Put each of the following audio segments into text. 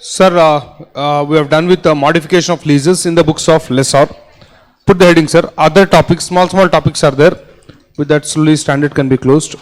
Sir, we have done with the modification of leases in the books of lessor. Put the heading, sir. Other topics, small topics are there. With that, slowly standard can be closed.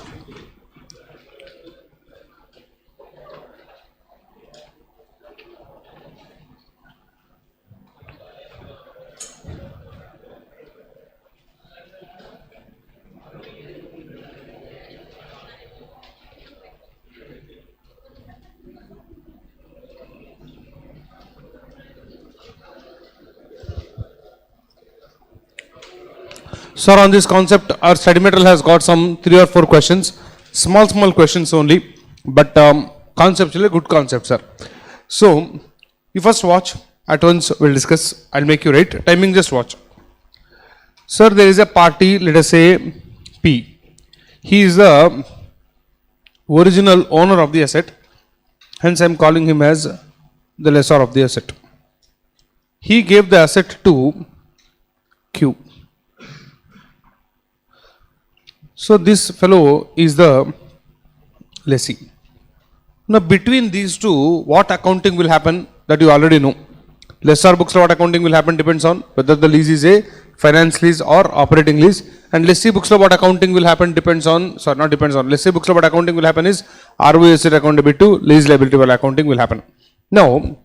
Sir, on this concept, our study material has got some 3 or 4 questions, small questions only, but conceptually good concept, sir. So, you first watch, at once we'll discuss, I'll make you write, timing just watch. Sir, there is a party, let us say P. He is the original owner of the asset, hence I am calling him as the lessor of the asset. He gave the asset to Q. So this fellow is the lessee. Now between these two, what accounting will happen that you already know. Lessor books what accounting will happen depends on whether the lease is a finance lease or operating lease, and lessee books what accounting will happen depends on, sorry not depends on, lessee books what accounting will happen is ROE asset account debit to lease liability while accounting will happen. Now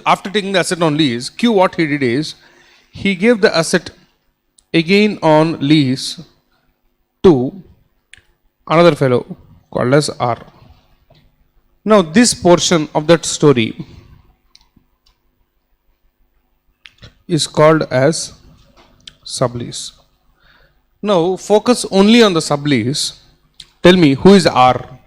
after taking the asset on lease, Q what he did is he gave the asset again on lease to another fellow called as R. Now this portion of that story is called as sublease. Now focus only on the sublease. Tell me who is R?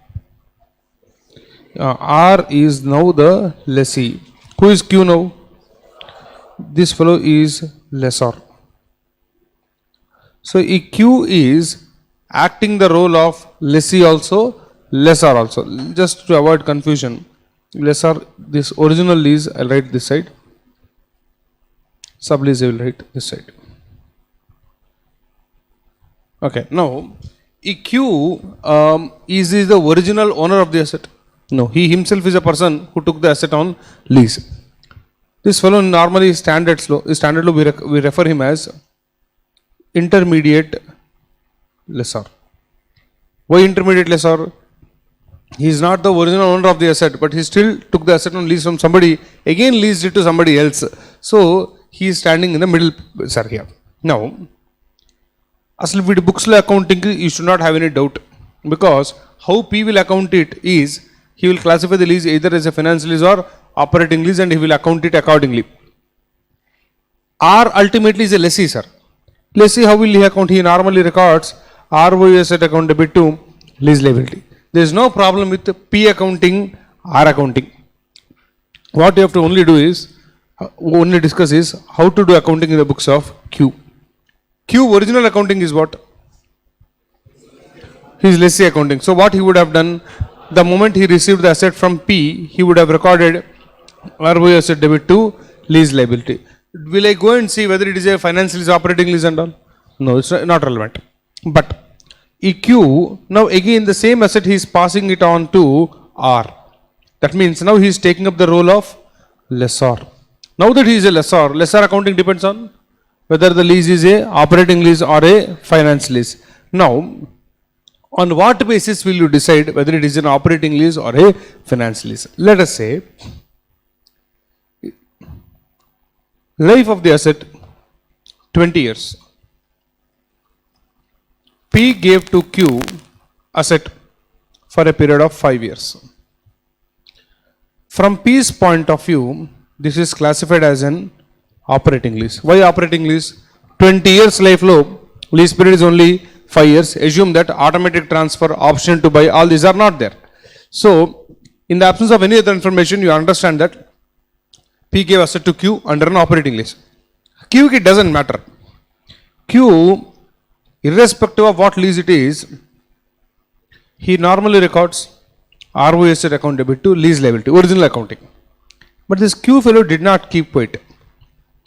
R is now the lessee. Who is Q now? This fellow is lessor. So Q is acting the role of lessee also, lessor also. Just to avoid confusion, lessor, this original lease I'll write this side, sublease I will write this side. Okay, now EQ is the original owner of the asset. No, he himself is a person who took the asset on lease. This fellow normally standard law we refer him as intermediate lessor. Why intermediate lessor? He is not the original owner of the asset, but he still took the asset on lease from somebody, again leased it to somebody else. So he is standing in the middle, sir, here. Now, asli with books accounting, you should not have any doubt, because how P will account it is he will classify the lease either as a finance lease or operating lease, and he will account it accordingly. R ultimately is a lessee, sir. Lessee, how will he account? He normally records ROE asset account debit to lease liability. There is no problem with P accounting, R accounting. What you have to only do is, only discuss is how to do accounting in the books of Q. Q original accounting is what? His lessee accounting. So what he would have done, the moment he received the asset from P, he would have recorded ROE asset debit to lease liability. Will I go and see whether it is a finance lease, operating lease and all? No, it's not relevant. But EQ, now again the same asset he is passing it on to R. That means now he is taking up the role of lessor. Now that he is a lessor, lessor accounting depends on whether the lease is a operating lease or a finance lease. Now, on what basis will you decide whether it is an operating lease or a finance lease? Let us say, life of the asset 20 years. P gave to Q asset for a period of 5 years. From P's point of view, this is classified as an operating lease. Why operating lease? 20 years life low, lease period is only 5 years. Assume that automatic transfer, option to buy, all these are not there. So, in the absence of any other information, you understand that P gave asset to Q under an operating lease. Q, it doesn't matter. Q, irrespective of what lease it is, he normally records ROE asset account debit to lease liability, original accounting. But this Q fellow did not keep quiet.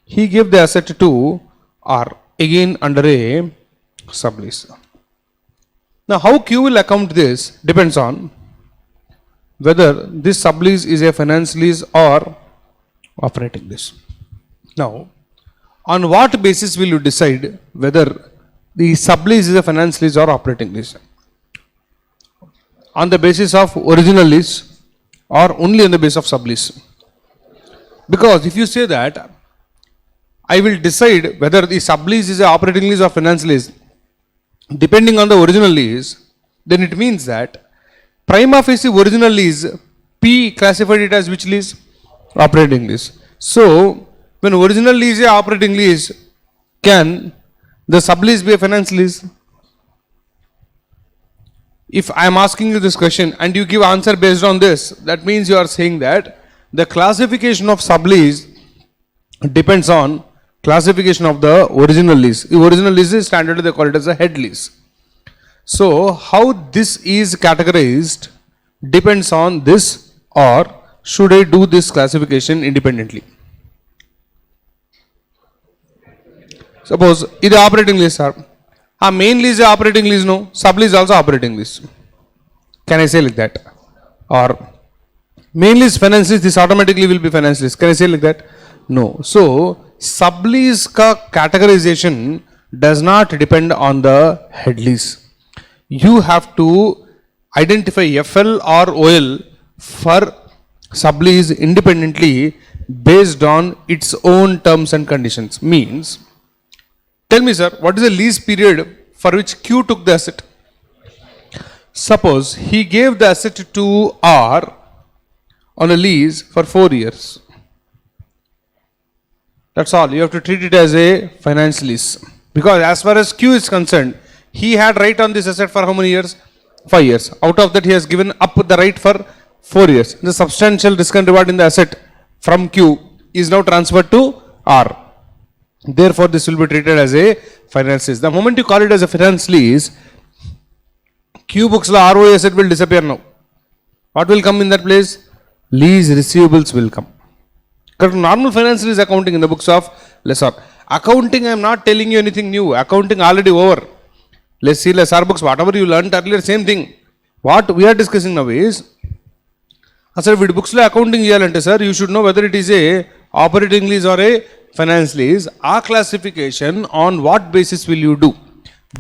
He gave the asset to R, again under a sublease. Now how Q will account this depends on whether this sublease is a finance lease or operating lease. Now, on what basis will you decide whether the sublease is a finance lease or operating lease? On the basis of original lease or only on the basis of sublease? Because if you say that I will decide whether the sublease is an operating lease or finance lease depending on the original lease, then it means that prima facie original lease, P classified it as which lease? Operating lease. So, when original lease is operating lease, can the sublease be a finance lease? If I am asking you this question and you give answer based on this, that means you are saying that the classification of sublease depends on classification of the original lease. The original lease is standardly they call it as a head lease. So, how this is categorized depends on this, or should I do this classification independently? Suppose this operating lease are main lease is operating lease, no, sublease also operating lease. Can I say like that? Or main lease finance lease, this automatically will be finance lease. Can I say like that? No. So sublease ka categorization does not depend on the head lease. You have to identify FL or OL for sublease independently based on its own terms and conditions. Means, tell me sir, what is the lease period for which Q took the asset? Suppose he gave the asset to R on a lease for 4 years. That's all. You have to treat it as a finance lease. Because as far as Q is concerned, he had right on this asset for how many years? 5 years. Out of that he has given up the right for 4 years. The substantial risk and reward in the asset from Q is now transferred to R. Therefore, this will be treated as a finance lease. The moment you call it as a finance lease, Q books la ROA asset will disappear now. What will come in that place? Lease receivables will come. Because normal finance lease accounting in the books of lessor. Accounting, I am not telling you anything new. Accounting already over. Let's see lessor books, whatever you learned earlier, same thing. What we are discussing now is, sir, with books la accounting cheyalante sir, you should know whether it is a operating lease or a finance lease. Our classification on what basis will you do?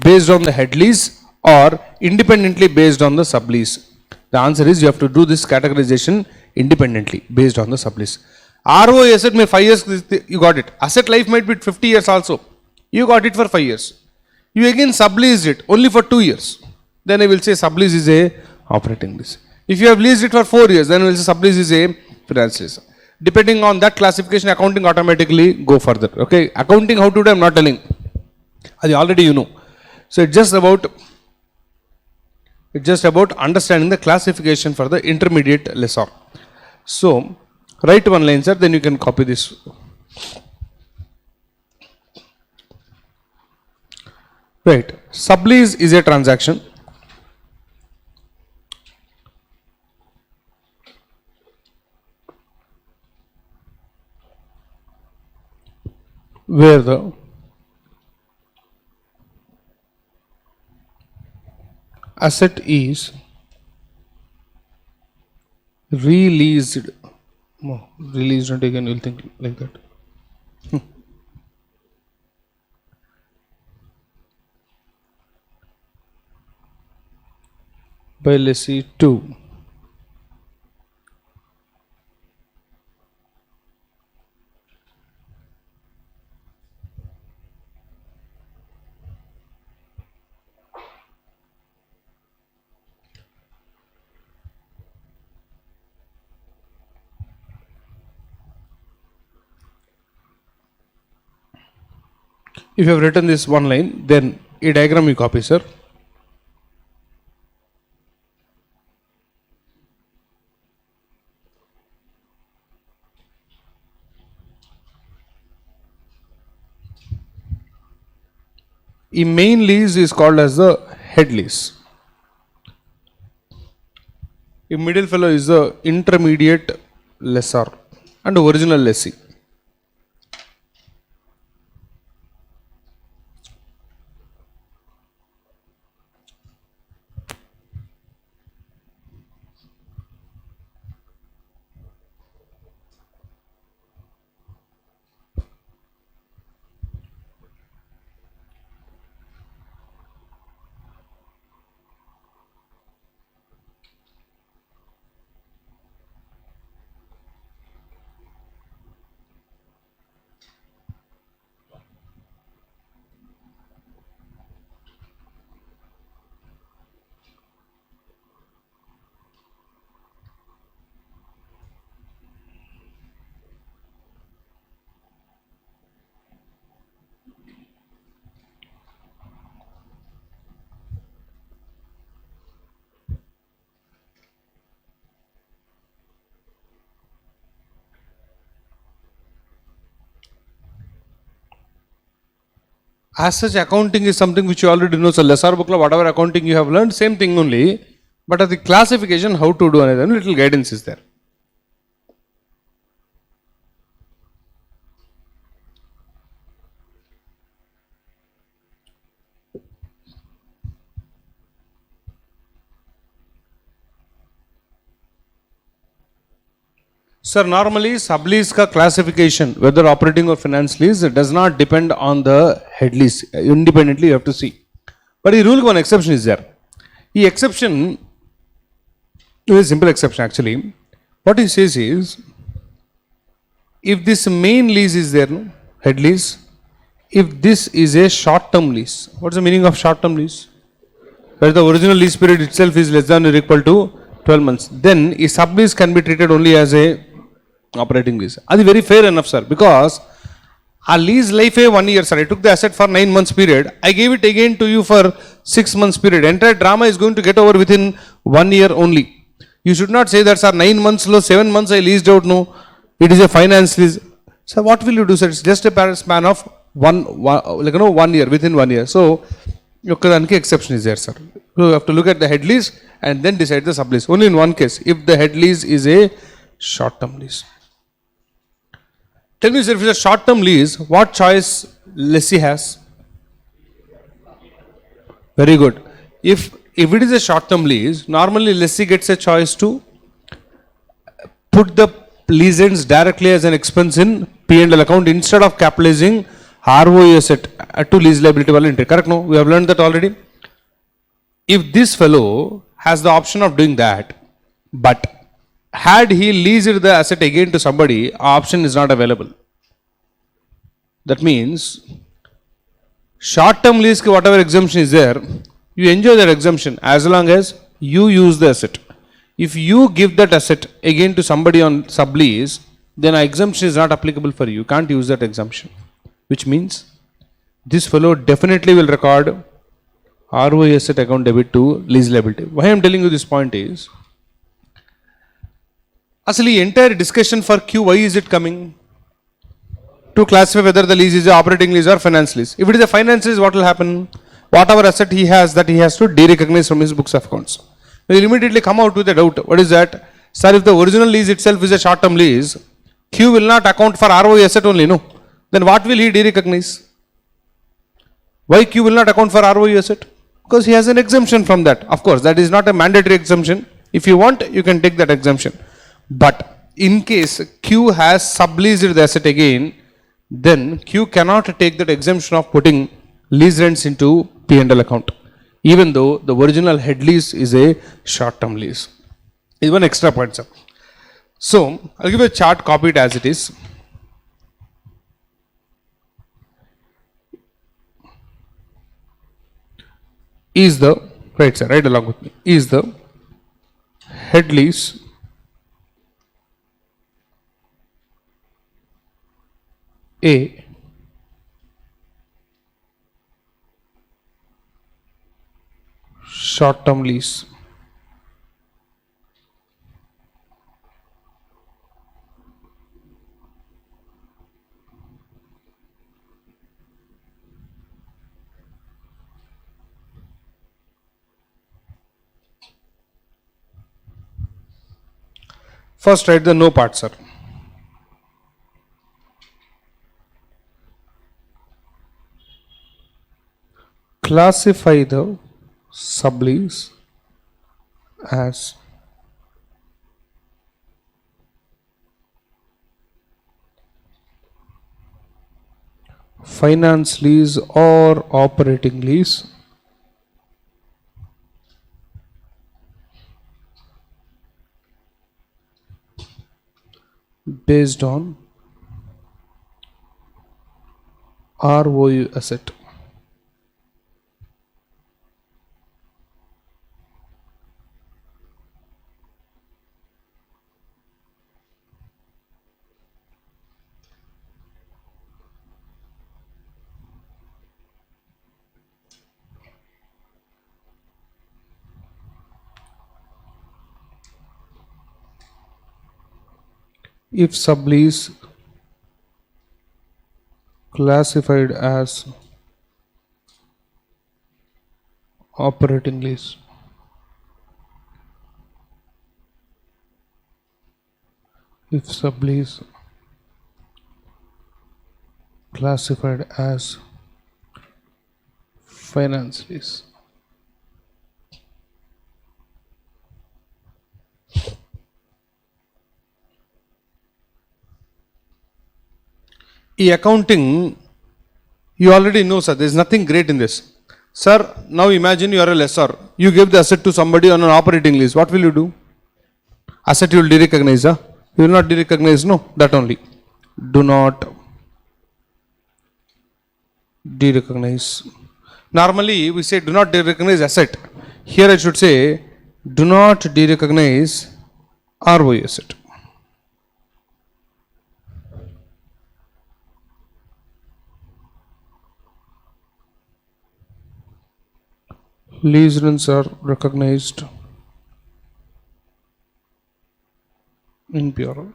Based on the head lease or independently based on the sublease? The answer is you have to do this categorization independently based on the sublease. ROA asset may 5 years, you got it. Asset life might be 50 years also. You got it for 5 years. You again subleased it only for 2 years. Then I will say sublease is a operating lease. If you have leased it for 4 years, then I will say sublease is a finance lease. Depending on that classification, accounting automatically go further. Okay, accounting how to do I am not telling. Already you know. So it's just about understanding the classification for the intermediate lessor. So write one line sir, then you can copy this. Right, sublease is a transaction where the asset is released. No, released and again you will think like that. By lessee 2. If you have written this one line, then a diagram you copy sir. A main lease is called as the head lease. A middle fellow is the intermediate lessor and original lessee. as such accounting is something which you already know. So lessor book lo whatever accounting you have learned, same thing only, but at the classification how to do అనేది little guidance is there. Sir, normally sublease ka classification, whether operating or finance lease, it does not depend on the head lease. Independently, you have to see. But the rule one exception is there. The exception is a simple exception actually. What he says is, if this main lease is there, no, head lease, if this is a short-term lease, what's the meaning of short-term lease? Where the original lease period itself is less than or equal to 12 months, then a sublease can be treated only as a operating lease. That is very fair enough, sir, because a lease life 1 year, sir. I took the asset for 9 months period. I gave it again to you for 6 months period. Entire drama is going to get over within 1 year only. You should not say that, sir, 9 months, 7 months I leased out. No, it is a finance lease. So what will you do, sir? It's just a span of one year, within 1 year. So, exception is there, sir. So you have to look at the head lease and then decide the sublease. Only in one case, if the head lease is a short-term lease. Tell me, sir, if it's a short-term lease, what choice lessee has? Very good. If it is a short-term lease, normally lessee gets a choice to put the lease ends directly as an expense in P&L account instead of capitalizing ROE asset to lease liability value entry. Correct? No, we have learned that already. If this fellow has the option of doing that, but had he leased the asset again to somebody, option is not available. That means short-term lease, whatever exemption is there, you enjoy that exemption as long as you use the asset. If you give that asset again to somebody on sublease, then an exemption is not applicable for you. You can't use that exemption, which means this fellow definitely will record ROE asset account debit to lease liability. Why I am telling you this point is, actually entire discussion for Q, why is it coming? To classify whether the lease is an operating lease or finance lease. If it is a finance lease, what will happen? Whatever asset he has, that he has to de-recognize from his books of accounts. He will immediately come out with a doubt. What is that? Sir, if the original lease itself is a short-term lease, Q will not account for ROE asset only, no? Then what will he de-recognize? Why Q will not account for ROE asset? Because he has an exemption from that. Of course, that is not a mandatory exemption. If you want, you can take that exemption. But in case Q has subleased the asset again, then Q cannot take that exemption of putting lease rents into P&L account, even though the original head lease is a short-term lease. Is one extra point, sir. So I'll give a chart, copy it as it is. Is the, right sir, right along with me, is the head lease a short-term lease? First write the no part, sir. Classify the sublease as finance lease or operating lease based on ROE asset. If sublease classified as operating lease. If sublease classified as finance lease. Accounting, you already know, sir, there is nothing great in this. Sir, now imagine you are a lessor. You give the asset to somebody on an operating lease. What will you do? Asset you will derecognize, huh? You will not derecognize, no, that only. Do not derecognize. Normally, we say do not derecognize asset. Here I should say do not derecognize ROI asset. Lease rents are recognized in PRL.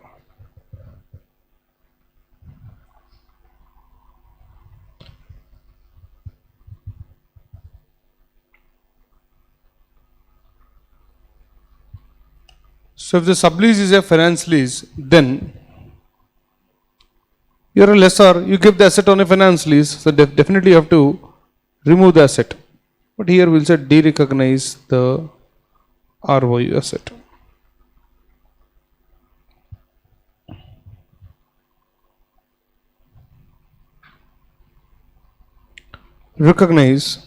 So if the sublease is a finance lease, then you're a lessor, you give the asset on a finance lease, so definitely you have to remove the asset. But here we'll say derecognize the ROI asset. Recognize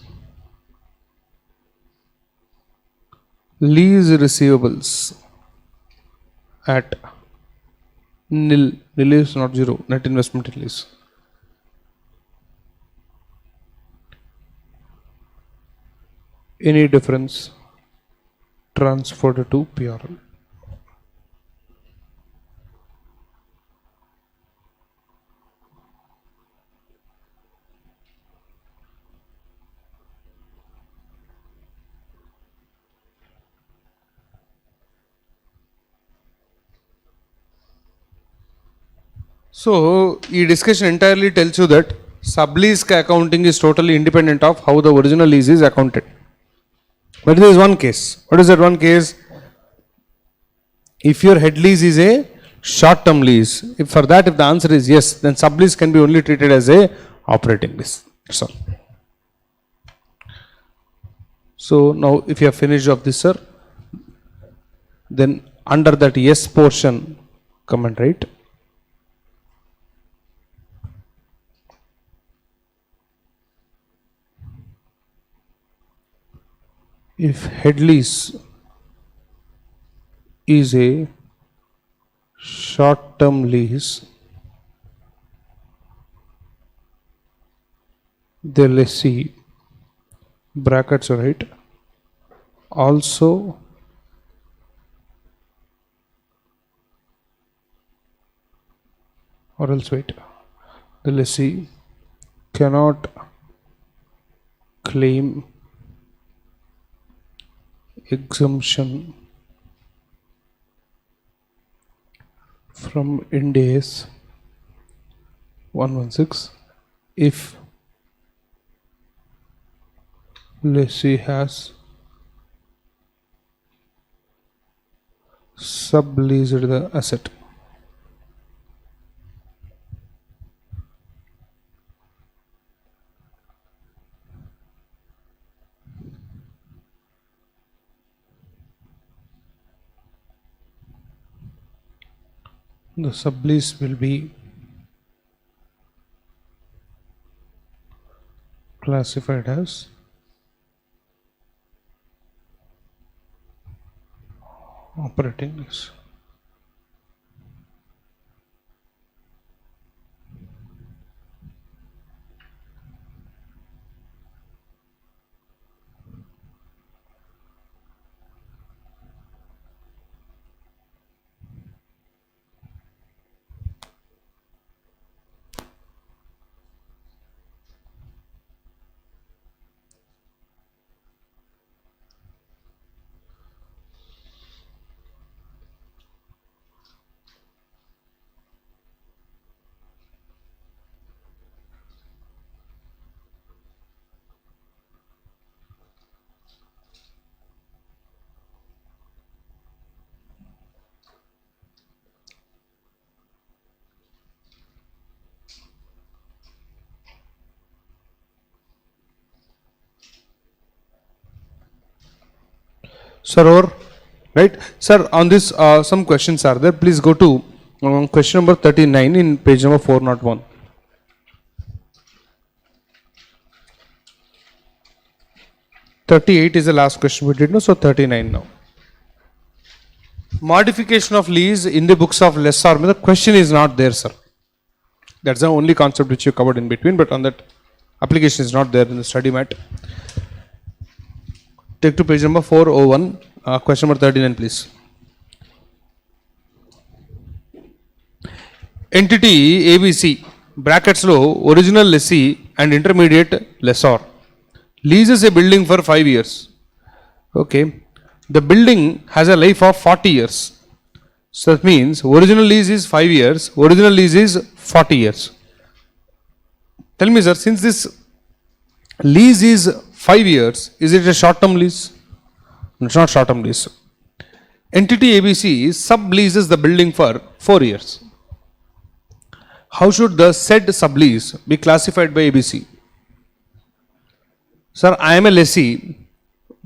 lease receivables at nil. Nil is not zero, net investment in lease. Any difference transferred to PRL. So, this discussion entirely tells you that sublease accounting is totally independent of how the original lease is accounted. But there is one case. What is that one case? If your head lease is a short-term lease, if for that if the answer is yes, then sublease can be only treated as a operating lease. That's all. So now if you have finished of this, sir, then under that yes portion, come and write. If head lease is a short-term lease, the lessee brackets right also or else wait, the lessee cannot claim exemption from IND AS 116 if lessee has subleased the asset. The sublease will be classified as operating lease. Sir, or right, sir. On this, some questions are there. Please go to question number 39 in page number 401. 38 is the last question we did, no? So 39 now. Modification of lease in the books of lessor. The question is not there, sir. That's the only concept which you covered in between, but on that application is not there in the study mat. Take to page number 401, question number 39, please. Entity ABC, brackets low, original lessee and intermediate lessor, leases a building for 5 years. Okay. The building has a life of 40 years. So that means original lease is 5 years, original lease is 40 years. Tell me, sir, since this lease is 5 years, is it a short term lease? It's not short term lease. Entity ABC subleases the building for 4 years. How should the said sublease be classified by ABC? Sir, I am a lessee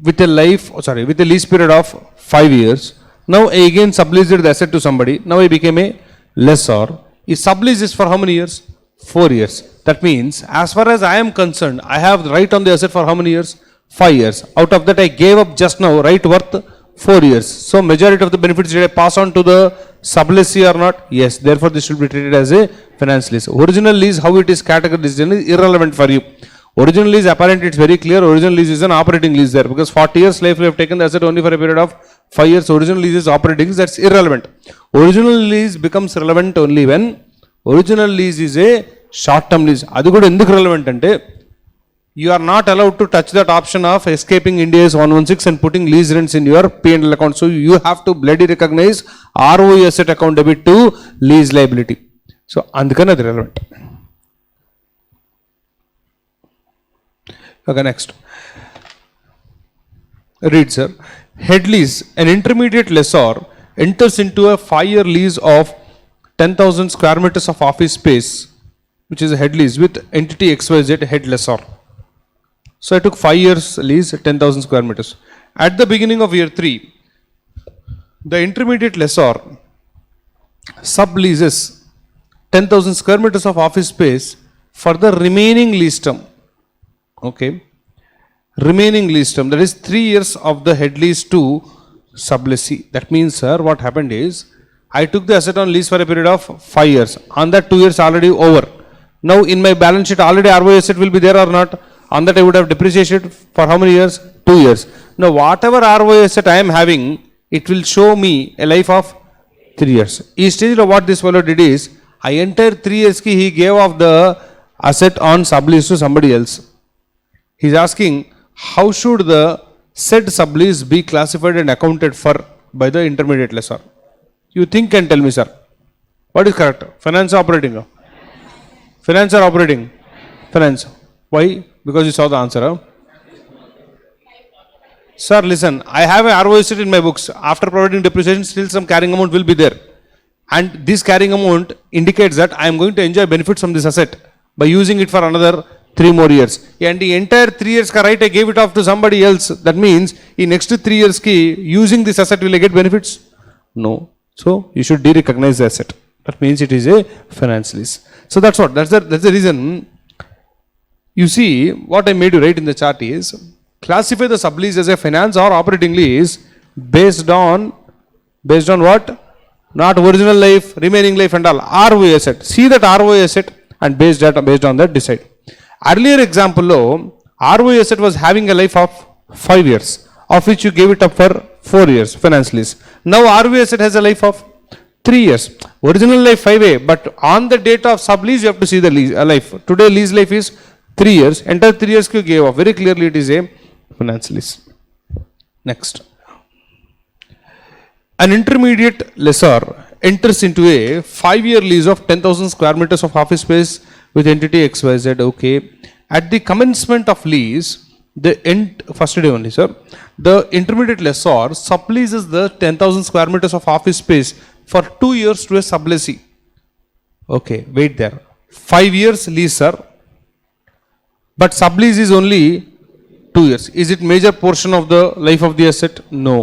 with a lease period of 5 years. Now I again subleased the asset to somebody. Now I became a lessor. Is sublease is for how many years? 4 years. That means, as far as I am concerned, I have the right on the asset for how many years? 5 years. Out of that, I gave up just now right worth 4 years. So majority of the benefits did I pass on to the sublessee or not? Yes. Therefore, this should be treated as a finance lease. Original lease, how it is categorized is irrelevant for you. Original lease, apparently it's very clear. Original lease is an operating lease there, because 40 years life we have taken the asset only for a period of 5 years. Original lease is operating, that's irrelevant. Original lease becomes relevant only when original lease is a short term lease. Adi kuda enduku relevant ante, you are not allowed to touch that option of escaping Ind AS 116 and putting lease rents in your P&L account. So you have to bloody recognize ROE asset account debit to lease liability. So andukane adi relevant. Okay, next. Read, sir. Head lease. An intermediate lessor enters into a 5-year lease of 10,000 square meters of office space, which is a head lease, with entity XYZ head lessor. So I took 5 years lease, 10,000 square meters. At the beginning of year 3, the intermediate lessor subleases 10,000 square meters of office space for the remaining lease term. Okay. Remaining lease term, that is 3 years of the head lease to sublessee. That means, sir, what happened is, I took the asset on lease for a period of 5 years. On that 2 years already over. Now in my balance sheet already ROI asset will be there or not? On that I would have depreciated for how many years? 2 years. Now whatever ROI asset I am having, it will show me a life of 3 years. Instead of what this fellow did is, I entered 3 years ki he gave off the asset on sublease to somebody else. He is asking, how should the said sublease be classified and accounted for by the intermediate lessor? You think and tell me, sir. What is correct? Finance or operating? Finance or operating? Finance. Why? Because you saw the answer. Huh? Sir, listen. I have a ROI asset in my books. After providing depreciation, still some carrying amount will be there. And this carrying amount indicates that I am going to enjoy benefits from this asset by using it for another 3 more years. And the entire 3 years ka right I gave it off to somebody else. That means in next 3 years ki using this asset will I get benefits? No. So you should de-recognize the asset. That means it is a finance lease. So that's what. That's the reason. You see what I made you write in the chart is, classify the sublease as a finance or operating lease based on what? Not original life, remaining life and all. ROI asset. See that ROI asset and based on that decide. Earlier example lo, ROI asset was having a life of 5 years, of which you gave it up for 4 years, finance lease. Now ROI asset has a life of 3 years. Original life 5A, but on the date of sublease you have to see the lease, life. Today lease life is 3 years. Entire 3 years you gave off. Very clearly it is a finance lease. Next. An intermediate lessor enters into a 5-year lease of 10,000 square meters of office space with entity XYZ. Okay. At the commencement of lease, first day only, sir, the intermediate lessor subleases the 10,000 square meters of office space for 2 years to a sublessee. Okay, wait there. 5 years lease, sir, but sublease is only 2 years. Is it major portion of the life of the asset? No.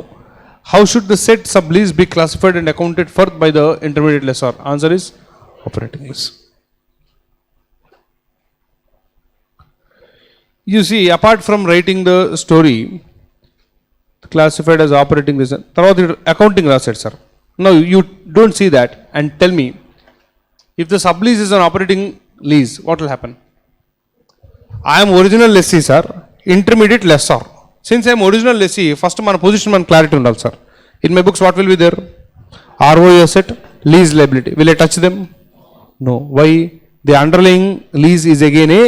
How should the said sublease be classified and accounted for by the intermediate lessor? Answer is operating lease. You see, apart from writing the story, classified as operating lease, తర్వాత accounting రాశాడు sir. Now you don't see that and tell me, if the sublease is an operating lease, what will happen? I am original lessee, sir. Intermediate lessor. Since I am original lessee, first మన position మన clarity ఉండాలి sir. In my books, what will be there? ROE asset, lease liability. Will I touch them? No. Why? The underlying lease is again a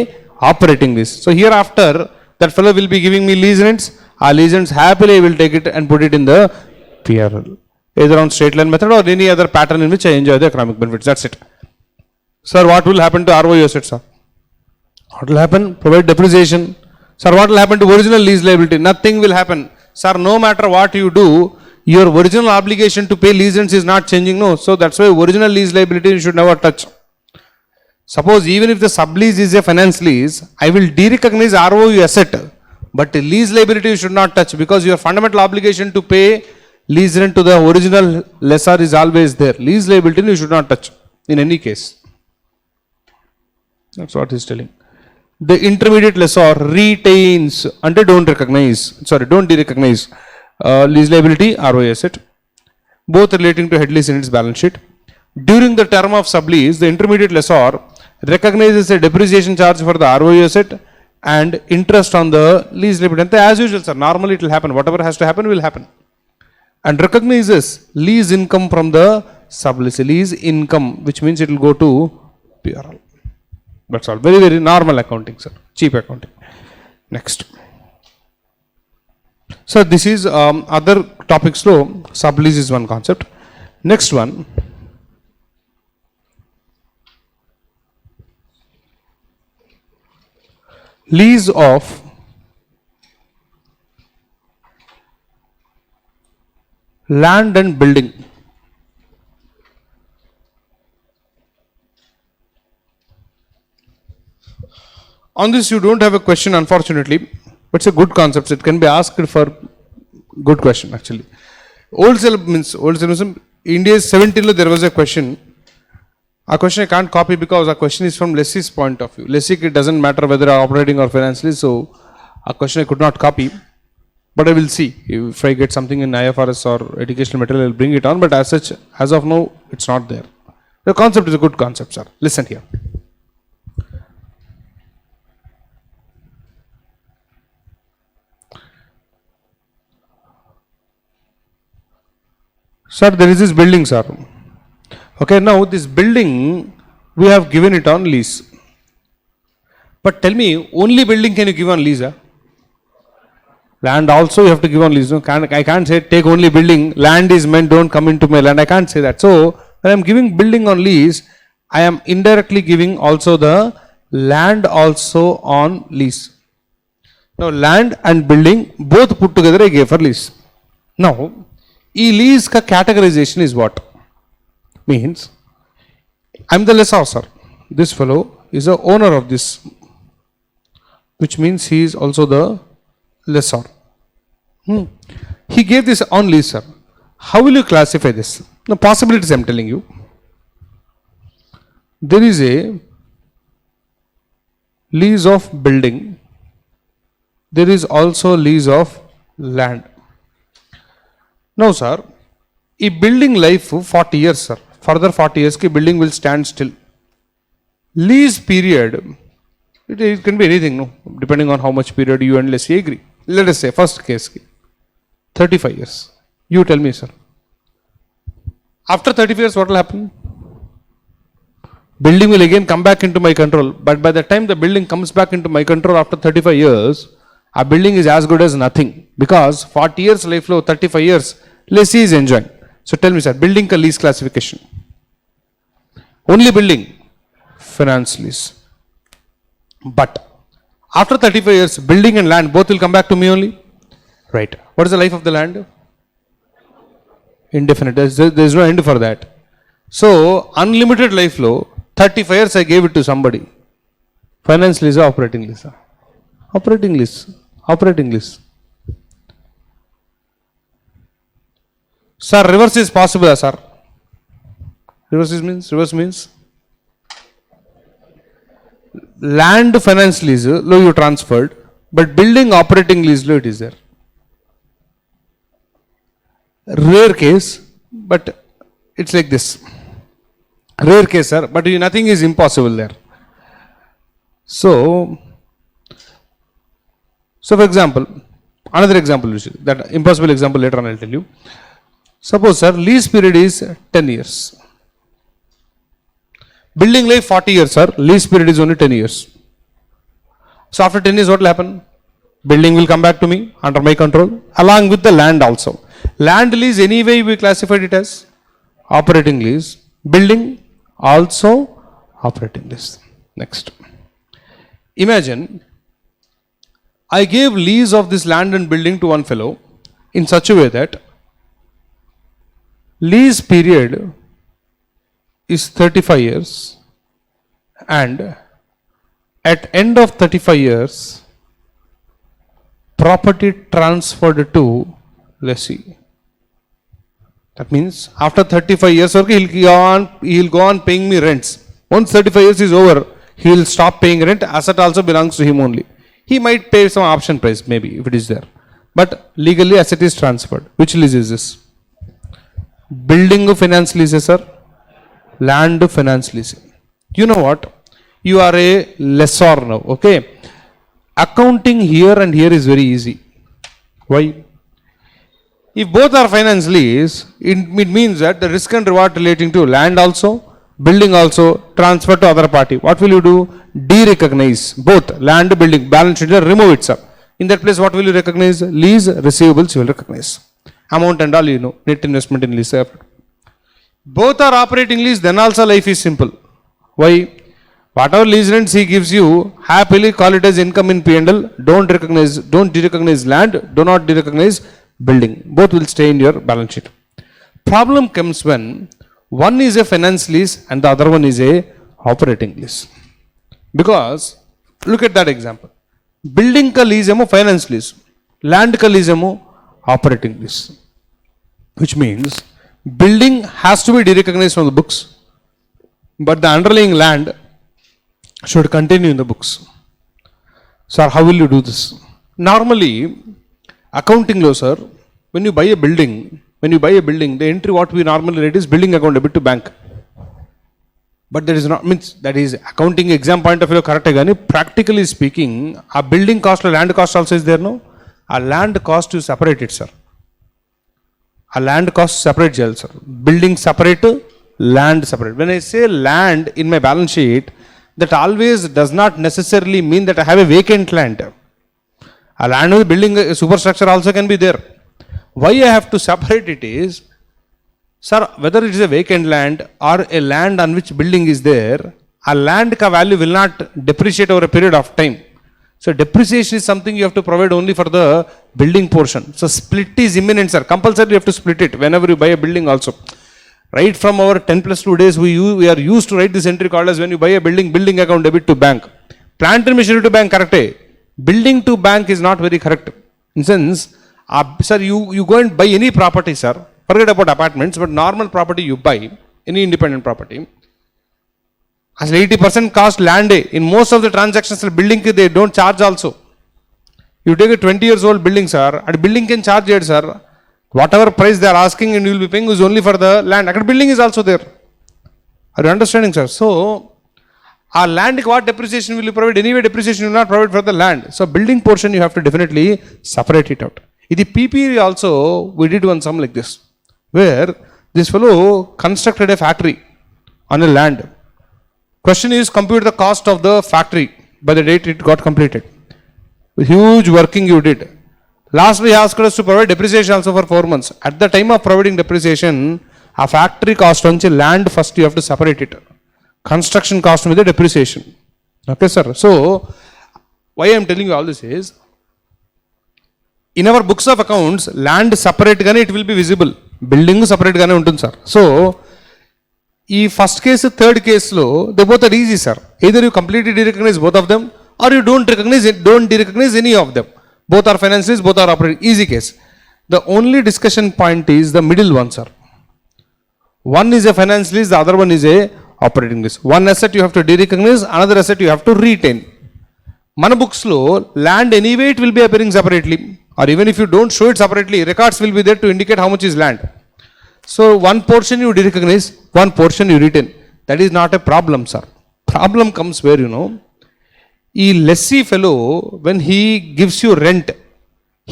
operating lease. So hereafter, that fellow will be giving me lease rents. Our lease rents happily I will take it and put it in the PRL. Either on straight line method or any other pattern in which I enjoy the economic benefits. That's it. Sir, what will happen to ROE assets, sir? What will happen? Provide depreciation. Sir, what will happen to original lease liability? Nothing will happen. Sir, no matter what you do, your original obligation to pay lease rents is not changing. No. So that's why original lease liability you should never touch. Suppose even if the sublease is a finance lease, I will de-recognize ROE asset, but lease liability you should not touch, because your fundamental obligation to pay lease rent to the original lessor is always there. Lease liability you should not touch in any case. That's what he's telling. The intermediate lessor retains, until don't de-recognize lease liability, ROE asset, both relating to head lease in its balance sheet. During the term of sublease, the intermediate lessor recognizes a depreciation charge for the ROE asset and interest on the lease liability. As usual, sir, normally it will happen. Whatever has to happen will happen. And recognizes lease income from the sublease. Lease income, which means it will go to PRL. That's all. Very, very normal accounting, sir. Cheap accounting. Next. So this is other topics. So sublease is one concept. Next one. Lease of land and building. On this you don't have a question, unfortunately, but it's a good concept. It can be asked for good question actually. Wholesale means India's 17 there was a question. A question I can't copy because a question is from lessee's point of view. Lessee, it doesn't matter whether operating or financially, so a question I could not copy. But I will see if I get something in IFRS or educational material, I will bring it on. But as such, as of now, it's not there. The concept is a good concept, sir. Listen here. Sir, there is this building, sir. Okay, now this building, we have given it on lease. But tell me, only building can you give on lease? Land also you have to give on lease. No? I can't say take only building, land is meant, don't come into my land. I can't say that. So, when I am giving building on lease, I am indirectly giving also the land also on lease. Now, land and building both put together I gave for lease. Now, lease ka categorization is what? Means, I am the lessor, sir. This fellow is the owner of this, which means he is also the lessor. He gave this on lease, sir. How will you classify this? The possibilities I am telling you. There is a lease of building. There is also lease of land. Now, sir, a building life 40 years, sir. Further 40 years, ki building will stand still. Lease period, it can be anything, no, depending on how much period you and lessee agree. Let us say, first case, 35 years. You tell me, sir. After 35 years, what will happen? Building will again come back into my control. But by the time the building comes back into my control after 35 years, our building is as good as nothing. Because 40 years life flow, 35 years, lessee is enjoying. So tell me, sir, building ka lease classification. Only building, finance lease. But after 35 years, building and land both will come back to me only. Right. What is the life of the land? Indefinite. There is no end for that. So, unlimited life flow, 35 years I gave it to somebody. Finance lease or operating lease? Operating lease. Operating lease. Sir, reverse is possible, sir. Reverse means land finance lease lo you transferred, but building operating lease lo it is there. Rare case, but it's like this. Rare case, sir, but nothing is impossible there. So for example, another example, that impossible example later on I'll tell you. Suppose, sir, lease period is 10 years. Building life 40 years, sir. Lease period is only 10 years. So after 10 years, what will happen? Building will come back to me under my control, along with the land also. Land lease, anyway, we classified it as operating lease. Building also operating lease. Next. Imagine I gave lease of this land and building to one fellow in such a way that lease period is 35 years and at end of 35 years property transferred to lessee. That means after 35 years he'll go on paying me rents. Once 35 years is over, he will stop paying rent. Asset also belongs to him only. He might pay some option price maybe if it is there. But legally asset is transferred. Which lease is this? Building finance lease, sir. Land finance lease. You know what? You are a lessor now. Okay. Accounting here and here is very easy. Why? If both are finance lease, it means that the risk and reward relating to land also, building also transfer to other party. What will you do? De-recognize both land, building, balance sheet, remove it, sir. In that place, what will you recognize? Lease, receivables you will recognize. Amount and all you know. Net investment in lease. Both are operating lease, then also life is simple. Why? Whatever lease rents he gives you, happily call it as income in P&L. Don't de-recognize land, do not de-recognize building. Both will stay in your balance sheet. Problem comes when one is a finance lease and the other one is a operating lease. Because look at that example. Building ka lease emo finance lease, land ka lease emo operating lease. Which means building has to be de-recognized from the books, but the underlying land should continue in the books. Sir, how will you do this? Normally, accounting law, sir, when you buy a building, the entry what we normally write is building account debit to bank. But that is not, means that is accounting exam point of view correct agani. Practically speaking, a building cost or land cost also is there, no? A land cost is separated, sir. A land cost separate, sir. Building separate, land separate. When I say land in my balance sheet, that always does not necessarily mean that I have a vacant land. A land with building superstructure also can be there. Why I have to separate it is, sir, whether it is a vacant land or a land on which building is there, a land ka value will not depreciate over a period of time. So depreciation is something you have to provide only for the building portion. So split is imminent, sir. Compulsory you have to split it whenever you buy a building also. Right from our 10+2 days, we are used to write this entry called as when you buy a building account debit to bank. Plant and machinery to bank, correct. Building to bank is not very correct. In sense, sir, you go and buy any property, sir. Forget about apartments, but normal property you buy, any independent property. As 80% cost land. In most of the transactions, building they don't charge also. You take a 20 years old building, sir, and building can charge it, sir. Whatever price they are asking and you will be paying is only for the land. That building is also there. Are you understanding, sir? So, our land, what depreciation will you provide? Anyway, depreciation you will not provide for the land. So, building portion you have to definitely separate it out. In the PPE also, we did one sum like this, where this fellow constructed a factory on a land. Question is, compute the cost of the factory by the date it got completed. Huge working you did. Lastly, he asked us to provide depreciation also for 4 months. At the time of providing depreciation, a factory cost on land first you have to separate it. Construction cost with the depreciation. Okay, sir. So, why I am telling you all this is, in our books of accounts, land separate gane it will be visible. Building separate gane untun, sir. So, first case, third case lo, they both are easy, sir. Either you completely de-recognize both of them, or you don't de-recognize any of them. Both are finance lease, both are operating. Easy case. The only discussion point is the middle one, sir. One is a finance lease, the other one is a operating lease. One asset you have to de-recognize, another asset you have to retain. మన బుక్స్లో land anyway it will be appearing separately, or even if you don't show it separately, records will be there to indicate how much is land. So one portion you derecognise, one portion you retain. That is not a problem, sir. Problem comes where, ఈ lessee fellow when he gives you rent,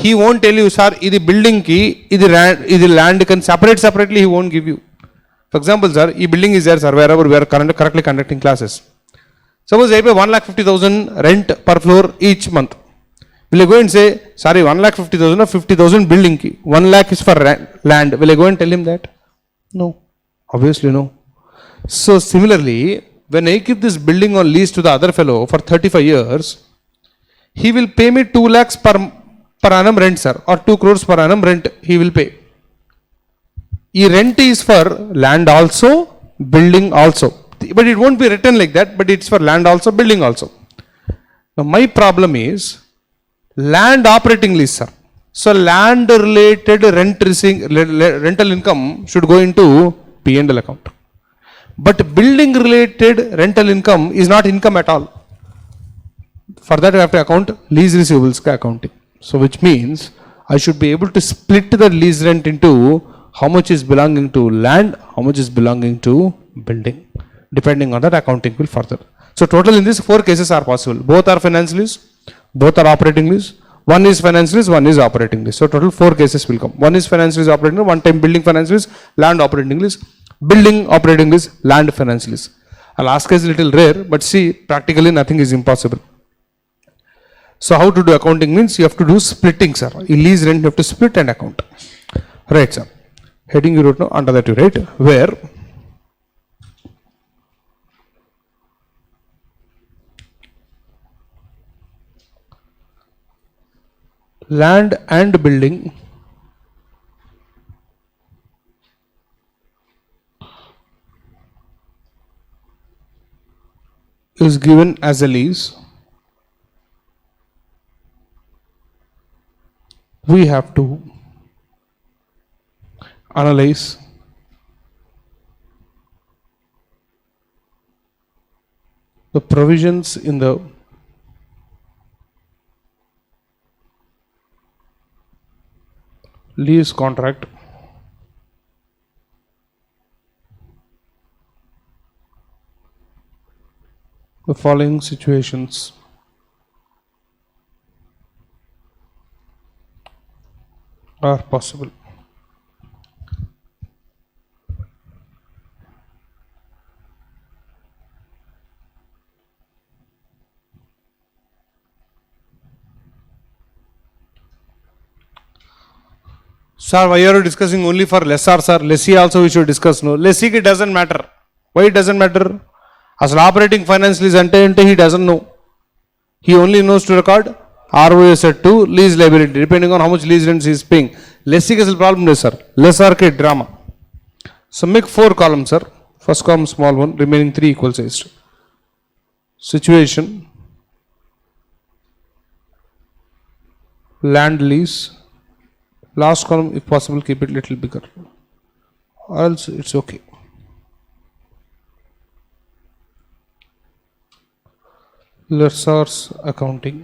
he won't tell you, sir ఇది బిల్డింగ్కి, ఇది land కానీ separately he won't give you. For example, sir, ఈ building is there, sir, wherever we are correctly conducting classes. Suppose I pay 1,50,000 rent per floor each month. Will I go and say, sorry, 1,50,000 or 50,000 building ki, 1 lakh is for land. Will I go and tell him that? No, obviously no. So similarly, when I give this building on lease to the other fellow for 35 years, he will pay me 2 lakhs per annum rent, sir, or 2 crores per annum rent he will pay. E rent is for land also, building also. But it won't be written like that, but it's for land also, building also. Now my problem is land operating lease, sir. So land related rental income should go into P&L account. But building related rental income is not income at all. For that I have to account lease receivables accounting. So which means I should be able to split the lease rent into how much is belonging to land, how much is belonging to building. Depending on that, accounting will further. So total in this 4 cases are possible. Both are finance lease, both are operating lease. One is finance lease, one is operating lease. So total 4 cases will come. One is finance lease, operating lease, one time building finance lease, land operating lease, building operating lease, land finance lease. A last case is little rare, but see, practically nothing is impossible. So how to do accounting means you have to do splitting, sir. In lease rent you have to split and account. Right, sir. Heading you wrote now, under that you write where land and building is given as a lease, we have to analyze the provisions in the lease contract the following situations are possible. Sir, why are you discussing only for lessor, sir? Lessee also we should discuss. No, lessee it doesn't matter. Why it doesn't matter? As operating finance lease ante he doesn't know. He only knows to record ROA set to lease liability, depending on how much lease rents he is paying. Lessee ke problem is, sir. Lessor ke drama. So make 4 columns, sir. First column small one, remaining 3 equal sized. Situation, land lease. Last column, if possible, keep it little bigger, or else it's okay. Lessor's accounting.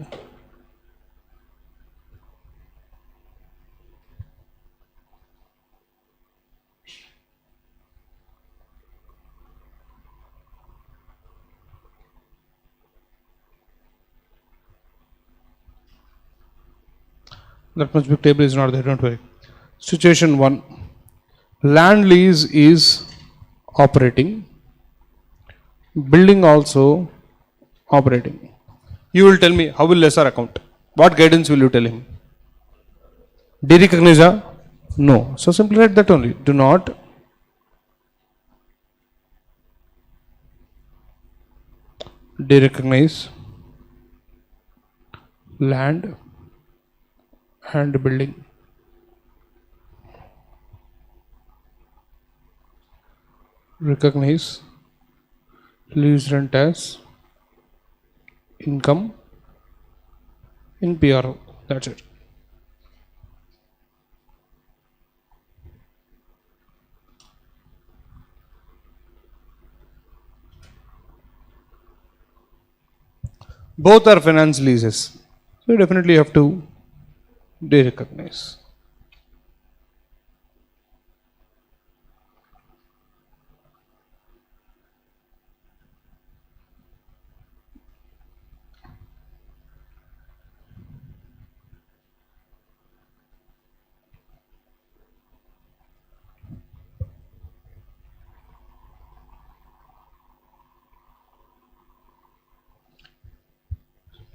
That much big table is not there, don't worry. Situation 1, land lease is operating, building also operating. You will tell me, how will lessor account? What guidance will you tell him? De-recognize? No. So simply write that only. Do not de-recognize land and building. Recognize lease rent as income in PRO. That's it. Both are finance leases. So you definitely have to de-recognize.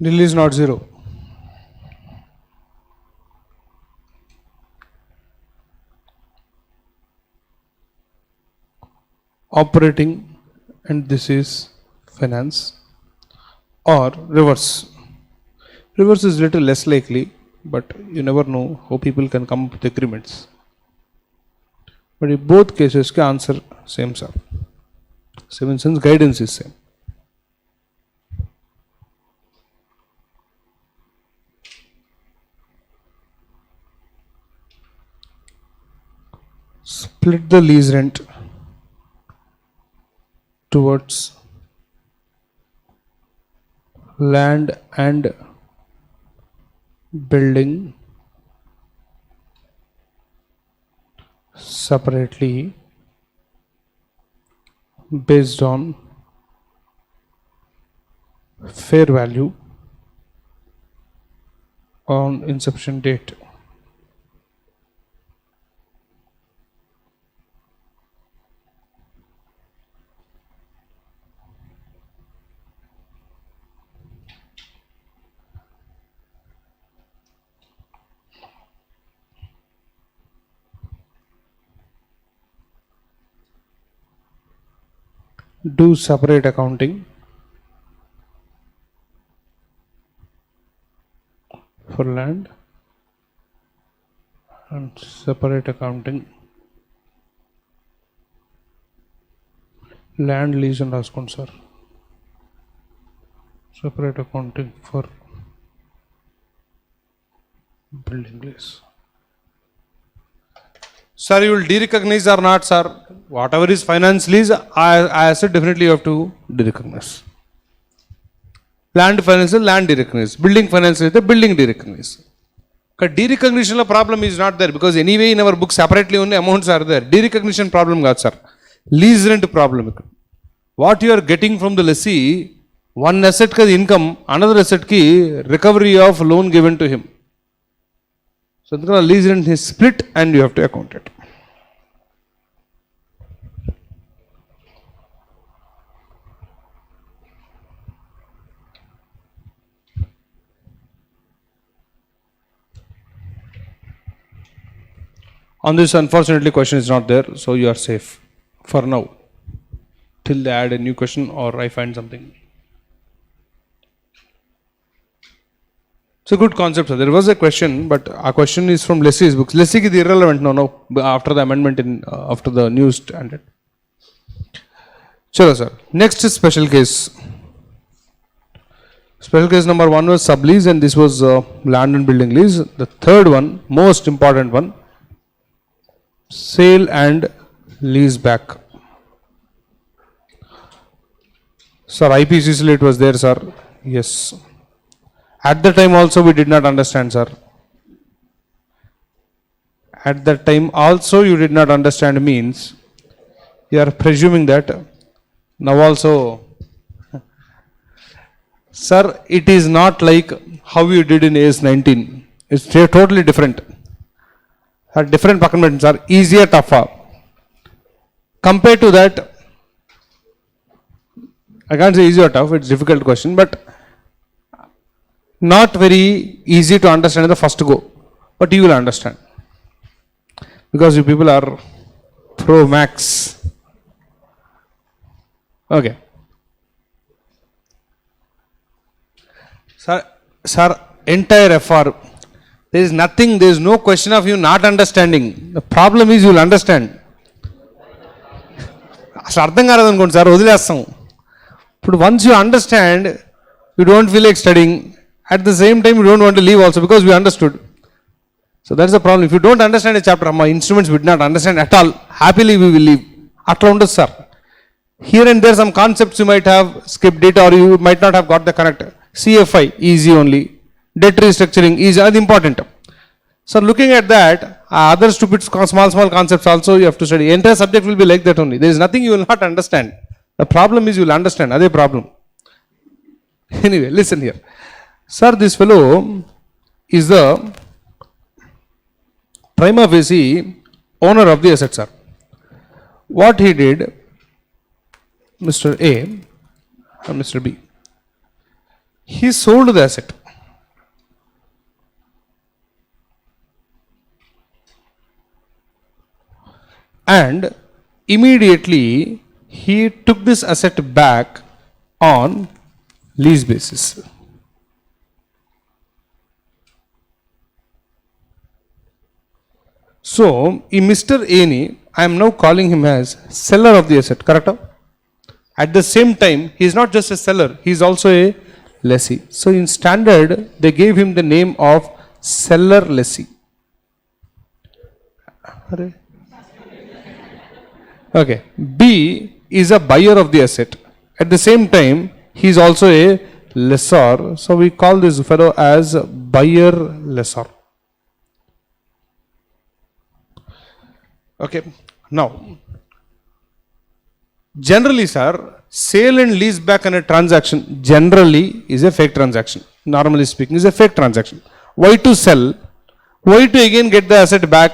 Nil is not zero. Operating, and this is finance, or reverse. Reverse is little less likely, but you never know how people can come up with agreements. But in both cases, the answer same, sir. Same in sense, guidance is same. Split the lease rent towards land and building separately based on fair value on inception date. Do separate accounting for land and separate accounting land lease and రాసుకోండి sir. Separate accounting for building lease. Sir, you will de-recognize or not, sir? Whatever is finance lease, I said definitely you have to de-recognize. Land finance, land de-recognize. Building finance, the building de-recognize. But de-recognition problem is not there, because anyway in our book separately only amounts are there. De-recognition problem got, sir. Lease rent problem. What you are getting from the lessee, one asset ka income, another asset ki recovery of loan given to him. So the lease rent is split and you have to account it. On this, unfortunately, question is not there, so you are safe for now, till they add a new question or I find something. It's a good concept, sir. There was a question, but our question is from Leslie's books. Leslie is irrelevant now, after the amendment in after the new standard. Chalo, sir. Next is special case. Special case number 1 was sublease, and this was land and building lease. The third one, most important one, sale and lease back. Sir, IPCC it was there, sir. Yes. At the time also we did not understand, sir. At that time also you did not understand means you are presuming that now also. Sir, it is not like how you did in AS 19. It's totally different. Different pakkan are easier, tougher. Compared to that, I can't say easy or tough, it's a difficult question, but not very easy to understand in the first go. But you will understand. Because you people are pro max. Okay. Sir, entire FR. There is nothing, there is no question of you not understanding. The problem is you will understand. అసలు అర్థం కాలేదనుకోండి sir, వదిలేస్తాం. ఇప్పుడు once you understand, you don't feel like studying, At the same time, we don't want to leave also because we understood. So that's the problem. If you don't understand a chapter, my instruments would not understand at all. Happily we will leave. Atla undu sir. Here and there some concepts you might have skipped it or you might not have got the correct. CFI easy only. Debt restructuring easy. That's important. So looking at that, other stupid small concepts also you have to study. Entire subject will be like that only. There is nothing you will not understand. The problem is you will understand. That's the problem. Anyway, listen here. Sir, this fellow is the prima facie owner of the asset, sir. What he did, Mr. A and Mr. B, he sold the asset. And immediately he took this asset back on lease basis. So, in Mr. A, I am now calling him as seller of the asset, correct? At the same time, he is not just a seller, he is also a lessee. So, in standard, they gave him the name of seller lessee. Okay. B is a buyer of the asset. At the same time, he is also a lessor. So, we call this fellow as buyer lessor. Okay. Now, generally, sir, sale and lease back on a transaction generally is a fake transaction. Normally speaking, is a fake transaction. Why to sell? Why to again get the asset back?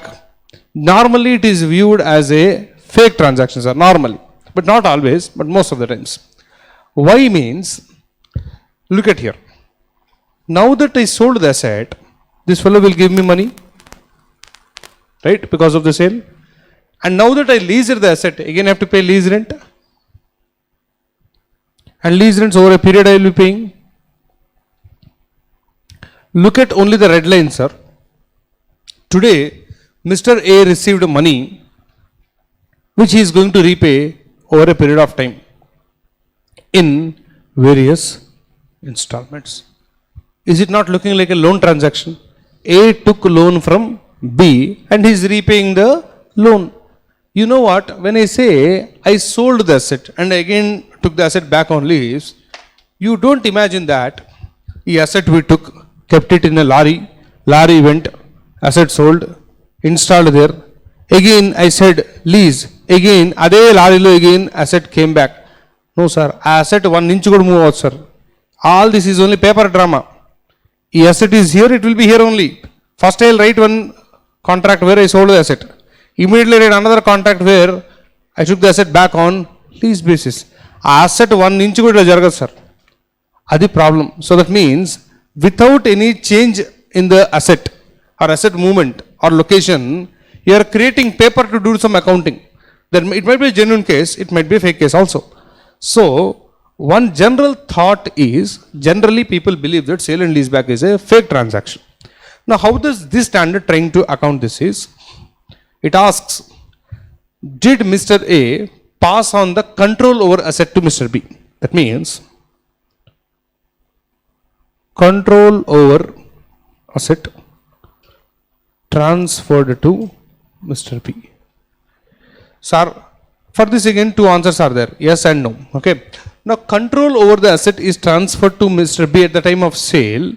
Normally, it is viewed as a fake transaction, sir. Normally, but not always, but most of the times. Why means, look at here. Now that I sold the asset, this fellow will give me money, right? Because of the sale. And now that I leased the asset, again I have to pay lease rent. And lease rents over a period I will be paying. Look at only the red line, sir. Today, Mr. A received money which he is going to repay over a period of time in various installments. Is it not looking like a loan transaction? A took loan from B and he is repaying the loan. You know what? When I say I sold the asset and again took the asset back on lease, you don't imagine that the asset we took, kept it in a lorry went, asset sold, installed there. Again I said lease, again ade lorry lo again asset came back. No sir, asset 1 inch could move out, sir. All this is only paper drama. The asset is here, it will be here only. First I will write one contract where I sold the asset. Immediately write another contract where I took the asset back on lease basis. Asset 1 inch could jaragadu, sir. That's the problem. So that means without any change in the asset or asset movement or location, you are creating paper to do some accounting. Then it might be a genuine case, it might be a fake case also. So one general thought is, generally people believe that sale and lease back is a fake transaction. Now how does this standard trying to account this is? It asks, did Mr. A pass on the control over asset to Mr. B? That means control over asset transferred to Mr. B. Sir, for this again two answers are there, yes and no. Okay. Now control over the asset is transferred to Mr. B at the time of sale.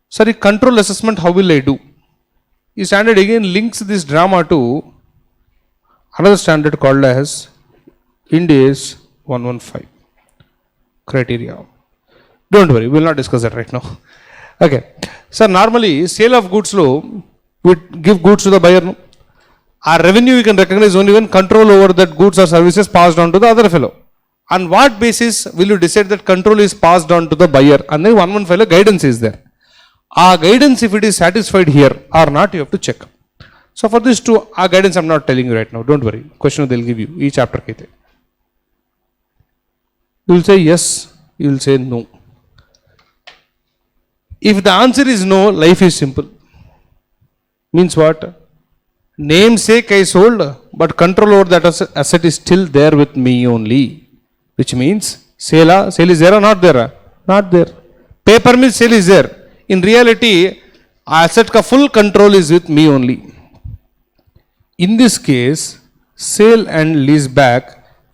Sorry, control assessment, how will I do? This standard again links this drama to another standard called as IND 115 criteria. Don't worry, we will not discuss that right now. Okay. So normally sale of goods law, we give goods to the buyer. No? Our revenue we can recognize only when control over that goods or services passed on to the other fellow. On what basis will you decide that control is passed on to the buyer? And then 115 guidance is there. Our guidance, if it is satisfied here or not, you have to check. So for this two, our guidance I am not telling you right now. Don't worry. Question they will give you each chapter. You will say yes, you will say no. If the answer is no, life is simple. Means what? Namesake I sold, but control over that asset is still there with me only. Which means sale is there or not there? Not there. Paper means sale is there. in reality, asset ka full control is with me only. In this case, sale and lease back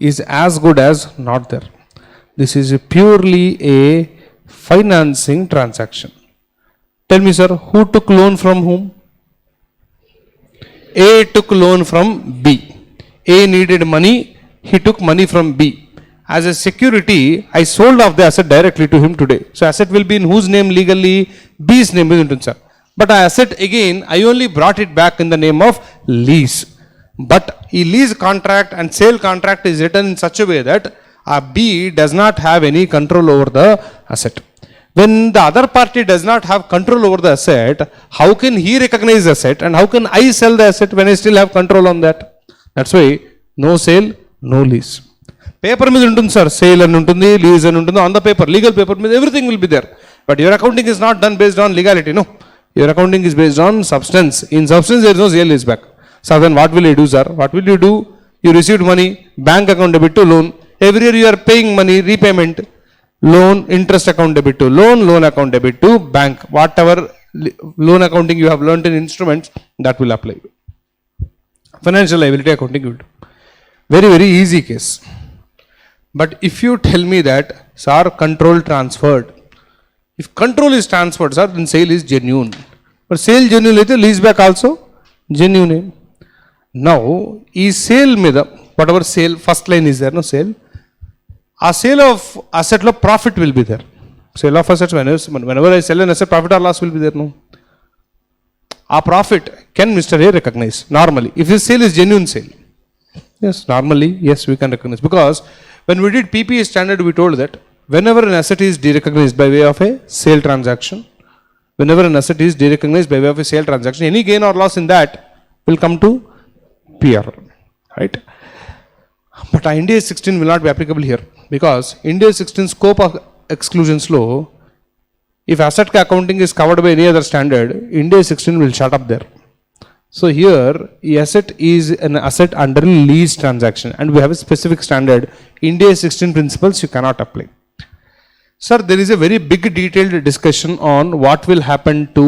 is as good as not there. This is purely a financing transaction. Tell me, sir, who took loan from whom? A took loan from B. A needed money, he took money from B. As a security, I sold off the asset directly to him today. So asset will be in whose name legally? B's name, isn't it, sir? But asset again, I only brought it back in the name of lease. But a lease contract and sale contract is written in such a way that B does not have any control over the asset. When the other party does not have control over the asset, how can he recognize the asset and how can I sell the asset when I still have control on that? That's why no sale, no lease. Paper మీద ఉంటుంది sir, sale అని ఉంటుంది, lease అని ఉంటుంది, on the paper, legal paper మీద everything will be there. But your accounting is not done based on legality, no. Your accounting is based on substance. In substance, there is no sale lease back. So then what will you do, sir? What will you do? You received money, bank account debit to loan. Every year you are paying money, repayment, loan, interest account debit to loan, loan account debit to bank. Whatever loan accounting you have learnt in instruments, that will apply. Financial liability accounting will do. Very, very easy case. But if you tell me that, sir, control transferred. If control is transferred, sir, then sale is genuine. But sale genuine అయితే lease back also genuine. Now, ఈ sale మీద, whatever sale, first line is there, no sale. A sale of asset లో profit will be there. Sale of assets, whenever I sell an asset, profit or loss will be there, no. A profit can Mr. A recognize normally. If his sale is genuine sale. Yes, normally, yes, we can recognize. Because when we did PPA standard, we told that whenever an asset is derecognized by way of a sale transaction, whenever an asset is derecognized by way of a sale transaction, any gain or loss in that will come to PR, right? But IND 16 will not be applicable here because IND 16 scope of exclusions law, if asset accounting is covered by any other standard, IND 16 will shut up there. So here, the asset is an asset under lease transaction and we have a specific standard. IND 16 principles you cannot apply. Sir, there is a very big detailed discussion on what will happen to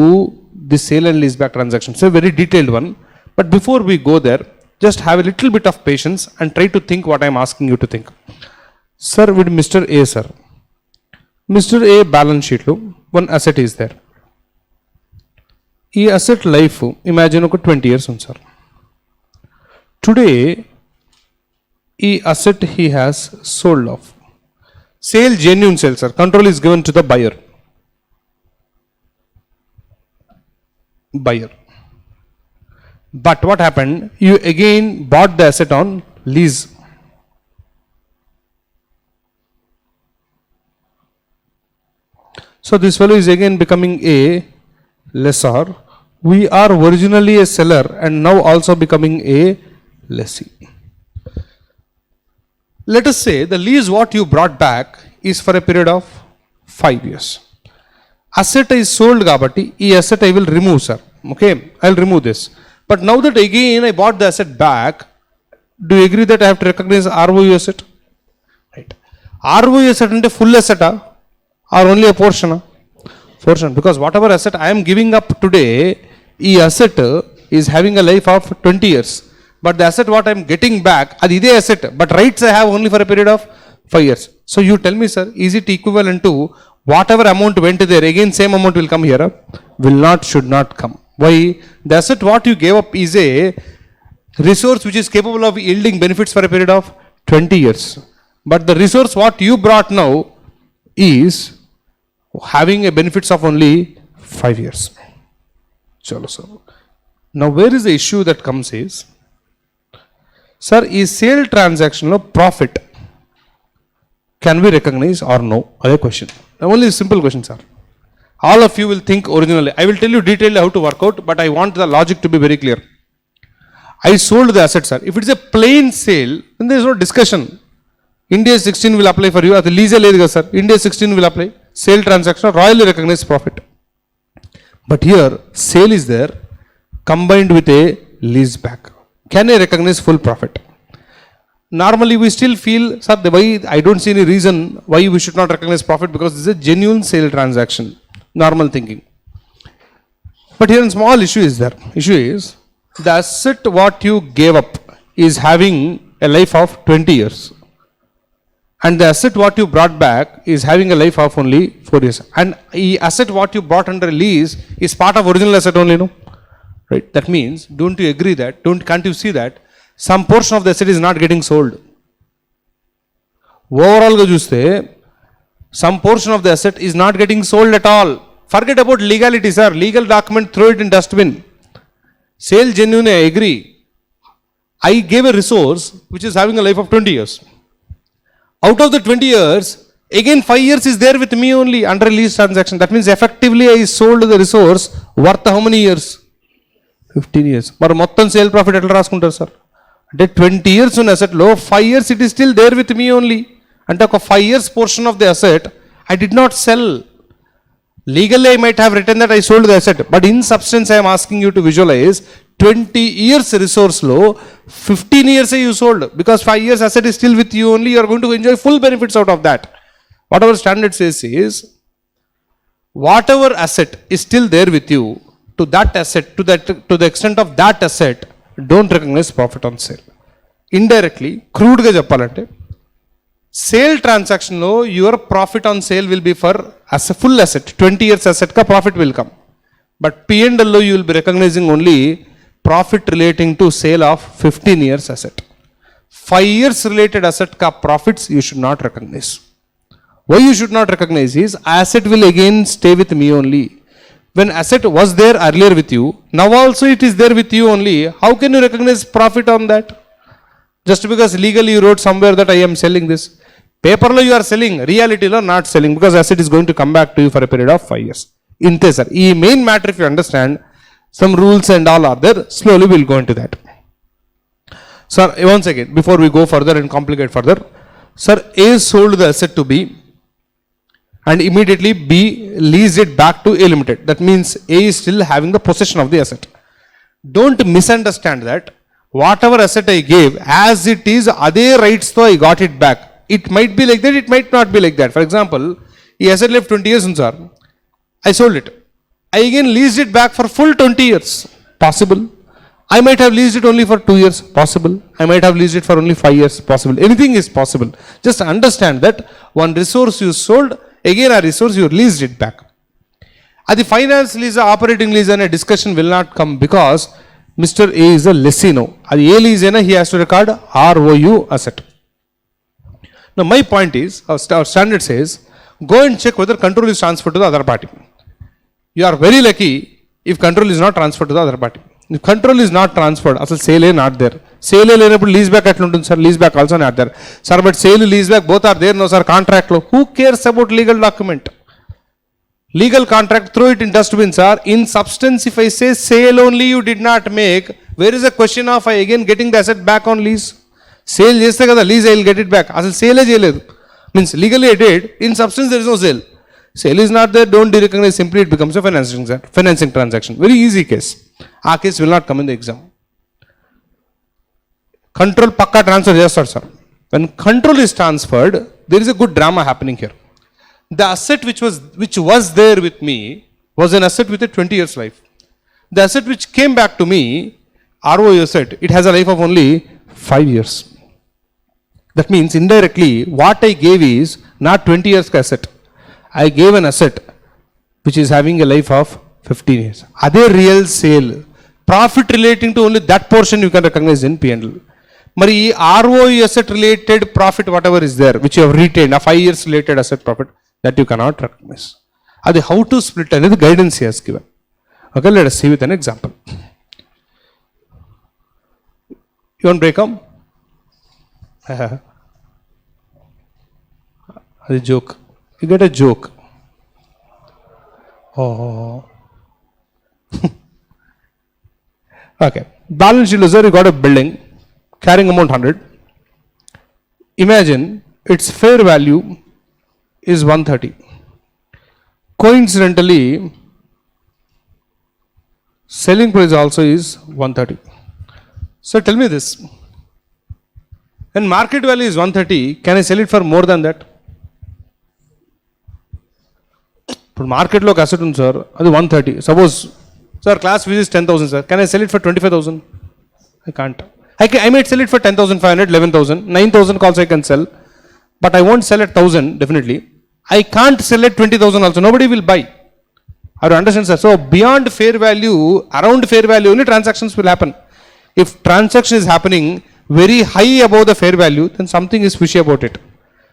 the sale and leaseback transaction. So, a very detailed one. But before we go there, just have a little bit of patience and try to think what I am asking you to think. Sir, with Mr. A, sir. Mr. A balance sheet lo one asset is there. ఈ asset life, imagine ఒక 20 years ఉంది, sir. Today, ఈ asset he has sold off. Sale, genuine sale, sir. Control is given to the buyer. But what happened? You again bought the asset on lease. So this fellow is again becoming a lessor. We are originally a seller and now also becoming a lessee. Let us say the lease what you brought back is for a period of 5 years. Asset is sold kabatti, ee asset I will remove, sir. Okay, I will remove this. But now that again I bought the asset back, do you agree that I have to recognize ROU asset? Right. ROU asset ante full asset or only a portion? Portion, because whatever asset I am giving up today, ee asset is having a life of 20 years. But the asset what I am getting back, adi ide asset, but rights I have only for a period of 5 years. So you tell me, sir, is it equivalent to whatever amount went there, again same amount will come here? Will not, should not come. Why? The asset what you gave up is a resource which is capable of yielding benefits for a period of 20 years. But the resource what you brought now is having a benefits of only 5 years. Chalo, sir. Now where is the issue that comes is, sir, is sale transaction lo profit can we recognize or no? Other question. Only a simple question, sir. All of you will think originally. I will tell you detailedly how to work out, but I want the logic to be very clear. I sold the asset, sir. If it is a plain sale, then there is no discussion. India 16 will apply for you. At the lease ledga, sir. India 16 will apply. Sale transaction, royally recognized profit. But here, sale is there, combined with a lease back. Can I recognize full profit? Normally, we still feel, sir, why I don't see any reason why we should not recognize profit because this is a genuine sale transaction. Normal thinking. But here a small issue is there. Issue is the asset what you gave up is having a life of 20 years. And the asset what you brought back is having a life of only 4 years. And the asset what you bought under lease is part of original asset only, no? Right? That means, don't you agree that, can't you see that some portion of the asset is not getting sold? Overall ga chuste, some portion of the asset is not getting sold at all. Forget about legality, sir. Legal document, throw it in dustbin. Sale genuine, I agree. I gave a resource which is having a life of 20 years. Out of the 20 years, again 5 years is there with me only under lease transaction. That means effectively I sold the resource worth how many years? 15 years. But మొత్తం sale profit ఎట్లా రాసుకుంటారు sir? అంటే 20 years ఉన్న అసెట్లో 5 years it is still there with me only. అంటే ఒక 5 years portion of the asset I did not sell. Legally I might have written that I sold the asset, but in substance I am asking you to visualize 20 years resource low, 15 years you sold, because 5 years asset is still with you only, you are going to enjoy full benefits out of that. Whatever standard says is, whatever asset is still there with you, to that asset, to the extent of that asset, don't recognize profit on sale. Indirectly, crude ga cheppalante, sale transaction lo your profit on sale will be for as a full asset, 20 years asset ka profit will come. But P&L lo you will be recognizing only profit relating to sale of 15 years asset. 5 years related asset ka profits you should not recognize. Why you should not recognize is asset will again stay with me only. When asset was there earlier with you, now also it is there with you only. How can you recognize profit on that? Just because legally you wrote somewhere that I am selling this. Paper lo you are selling, reality lo not selling, because asset is going to come back to you for a period of 5 years. Inte sir. Ee main matter if you understand, some rules and all are there. Slowly we will go into that. Sir, once again, before we go further and complicate further, sir, A sold the asset to B and immediately B leased it back to A Limited. That means A is still having the possession of the asset. Don't misunderstand that whatever asset I gave, as it is, ade rights tho I got it back. It might be like that, it might not be like that. For example, the asset left 20 years, sir. I sold it. I again leased it back for full 20 years. Possible. I might have leased it only for 2 years. Possible. I might have leased it for only 5 years. Possible. Anything is possible. Just understand that one resource you sold, again a resource you leased it back. At the finance lease, operating lease and a discussion will not come because Mr. A is a lessee now. At the A lease, he has to record ROU asset. Now my point is, our standard says, go and check whether control is transferred to the other party. You are very lucky if control is not transferred to the other party. If control is not transferred, asal sale not there. Sale lenappudu lease back atla untundi sir, lease back also not there. Sir, but sale lease back both are there no sir, contract lo. Who cares about legal document? Legal contract, throw it in dustbin sir. In substance, if I say sale only you did not make, where is the question of I again getting the asset back on lease? Sale cheste kada, lease I will get it back. Asal sale cheyaledu. Means legally I did, in substance there is no sale. Sale is not there, don't recognize, simply it becomes a financing transaction. Very easy case. Our case will not come in the exam. Control pakka transfer chestadu sir. When control is transferred, there is a good drama happening here. The asset which was there with me was an asset with a 20 years life. The asset which came back to me, ROU asset, it has a life of only 5 years. That means indirectly what I gave is not 20 years asset. I gave an asset which is having a life of 15 years. Ade real sale. Profit relating to only that portion you can recognize in P&L. Mari ROE asset related profit whatever is there which you have retained, a 5 years related asset profit, that you cannot recognize. Adi how to split and the guidance he has given. Okay, let us see with an example. You want break up? That's a joke. You get a joke. Oh. Okay. Balance sheet user, you got a building carrying amount 100. Imagine its fair value is 130. Coincidentally, selling price also is 130. So tell me this. When market value is 130, can I sell it for more than that? ఇప్పుడు మార్కెట్లో ఒక asset ఉంది sir, అది 130. Suppose Sir, class fees is 10,000, sir. Can I sell it for 25,000? I can't. I might sell it for 10,500, 11,000, 9,000 also I can sell. But I won't sell at 1,000, definitely. I can't sell at 20,000 also. Nobody will buy. I understand, sir. So beyond fair value, around fair value, only transactions will happen. If transaction is happening very high above the fair value, then something is fishy about it.